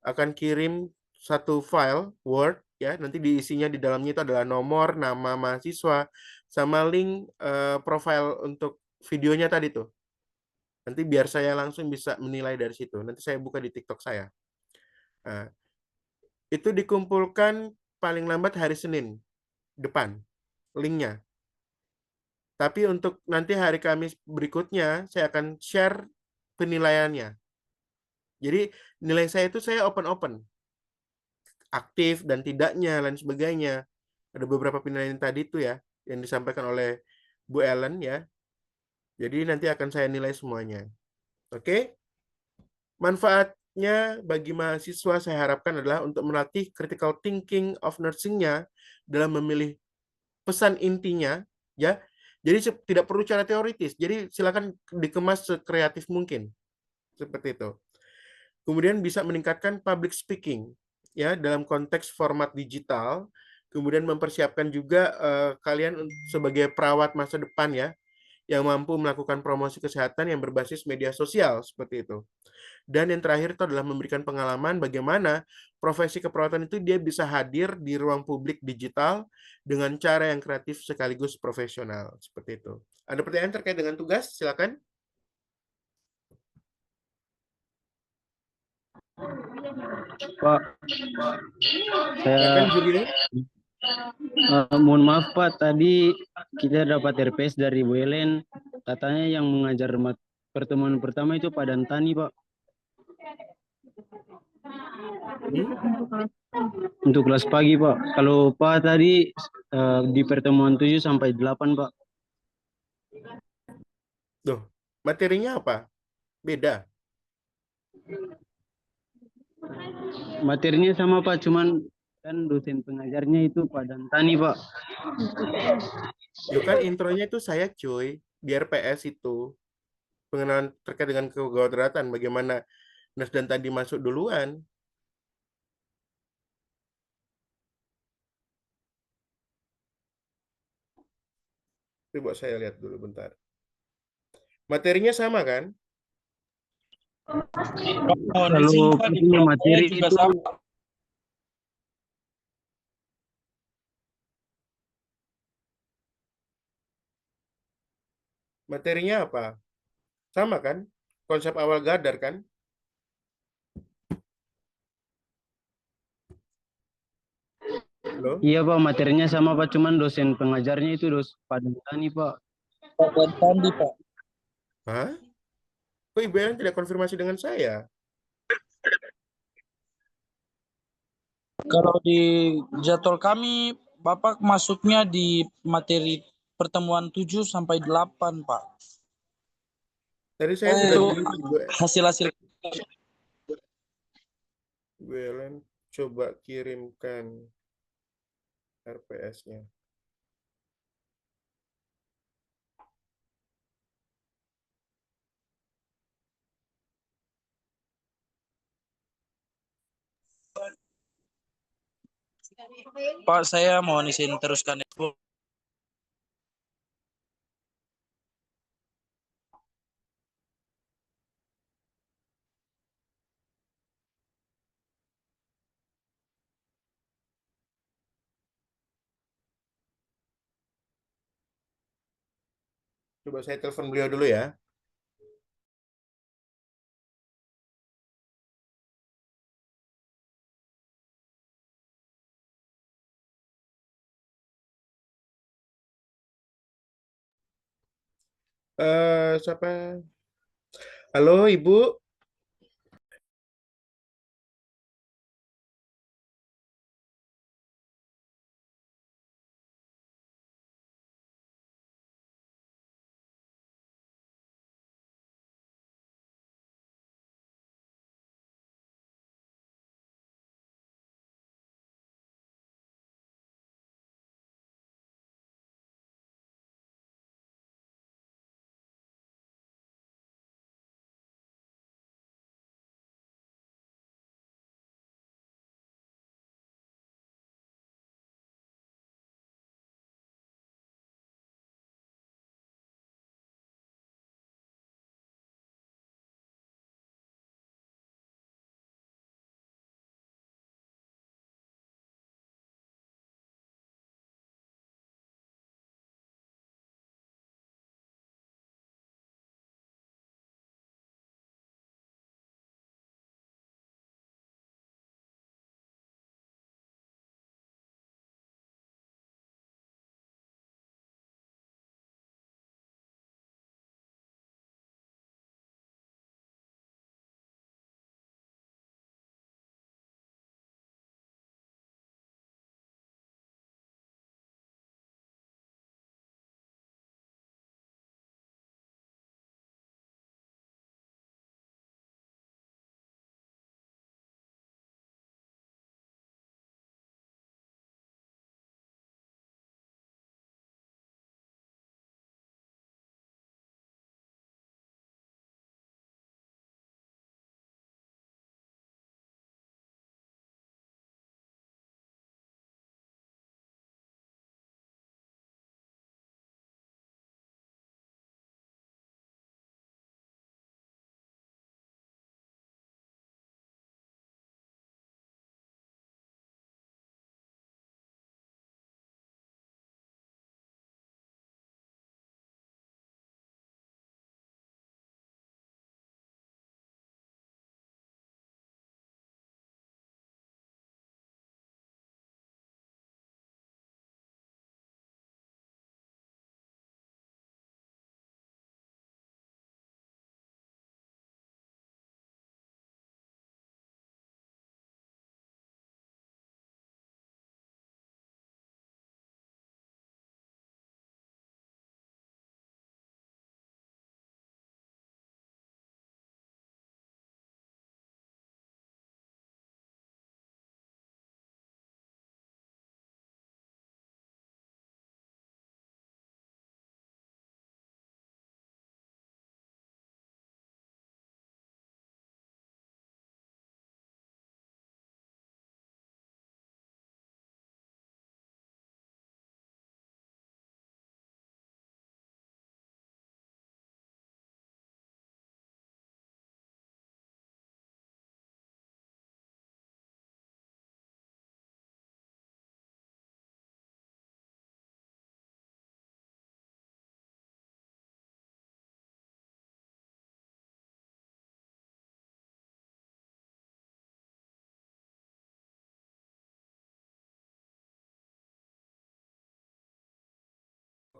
akan kirim satu file Word ya, nanti diisinya di dalamnya itu adalah nomor, nama mahasiswa, sama link profile untuk videonya tadi tuh. Nanti biar saya langsung bisa menilai dari situ. Nanti saya buka di TikTok saya. Nah, itu dikumpulkan paling lambat hari Senin depan linknya. Tapi untuk nanti hari Kamis berikutnya saya akan share penilaiannya. Jadi nilai saya itu saya open-open, aktif dan tidaknya, lain sebagainya. Ada beberapa penilaian tadi itu ya, yang disampaikan oleh Bu Ellen ya. Jadi nanti akan saya nilai semuanya. Oke? Manfaatnya bagi mahasiswa saya harapkan adalah untuk melatih critical thinking of nursing-nya dalam memilih pesan intinya, ya. Jadi tidak perlu cara teoritis. Jadi silakan dikemas sekreatif mungkin. Seperti itu. Kemudian bisa meningkatkan public speaking ya dalam konteks format digital, kemudian mempersiapkan juga kalian sebagai perawat masa depan ya yang mampu melakukan promosi kesehatan yang berbasis media sosial seperti itu. Dan yang terakhir itu adalah memberikan pengalaman bagaimana profesi keperawatan itu dia bisa hadir di ruang publik digital dengan cara yang kreatif sekaligus profesional seperti itu. Ada pertanyaan terkait dengan tugas? Silakan. Pak, Silakan saya Julian. mohon maaf Pak, tadi kita dapat RPS dari Bu Ellen, katanya yang mengajar pertemuan pertama itu Pak Dantani Pak. Untuk kelas pagi Pak. Kalau Pak tadi di pertemuan 7 sampai 8 Pak. Duh, materinya apa? Beda. Materinya sama Pak, cuman kan dosen pengajarnya itu Pak Dantani Pak. Lu kan intronya itu saya cuy, biar PS itu pengenalan terkait dengan kegadratan bagaimana Nas dan tadi masuk duluan. Coba saya lihat dulu bentar. Materinya sama kan? Kalau punya materi juga itu sama. Materinya apa? Sama kan? Konsep awal Gadar kan? Halo? iya Pak, materinya sama Pak, cuman dosen pengajarnya itu Pak Dantani Pak. Pak Dantani Pak. Hah? Kok Ibu Ellen tidak konfirmasi dengan saya? Kalau di jadwal kami, Bapak masuknya di materi pertemuan 7 sampai 8, Pak. Tadi saya sudah bilang Hasil-hasil. Ibu Ellen coba kirimkan RPS-nya. Pak, saya mohon izin teruskan. Coba saya telepon beliau dulu ya. Siapa? Halo, Ibu.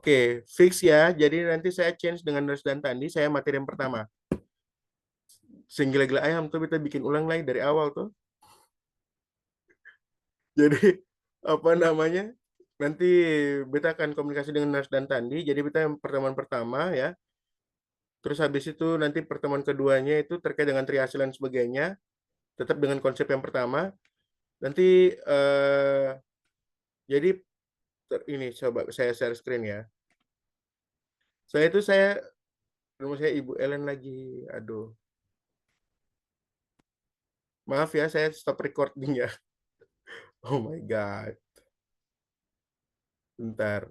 Oke, fix ya. Jadi nanti saya change dengan Nurse dan Tandi, saya materi yang pertama. Singgila-gila ayam tuh kita bikin ulang lagi dari awal tuh. Jadi apa namanya? Nanti beta akan komunikasi dengan Nurse dan Tandi. Jadi beta yang pertemuan pertama ya. Terus habis itu nanti pertemuan keduanya itu terkait dengan triase dan sebagainya. Tetap dengan konsep yang pertama. Nanti jadi ini coba saya share screen ya. Saya rumah saya Ibu Ellen lagi. Aduh. Maaf ya, saya stop recording ya. Oh my God. Bentar.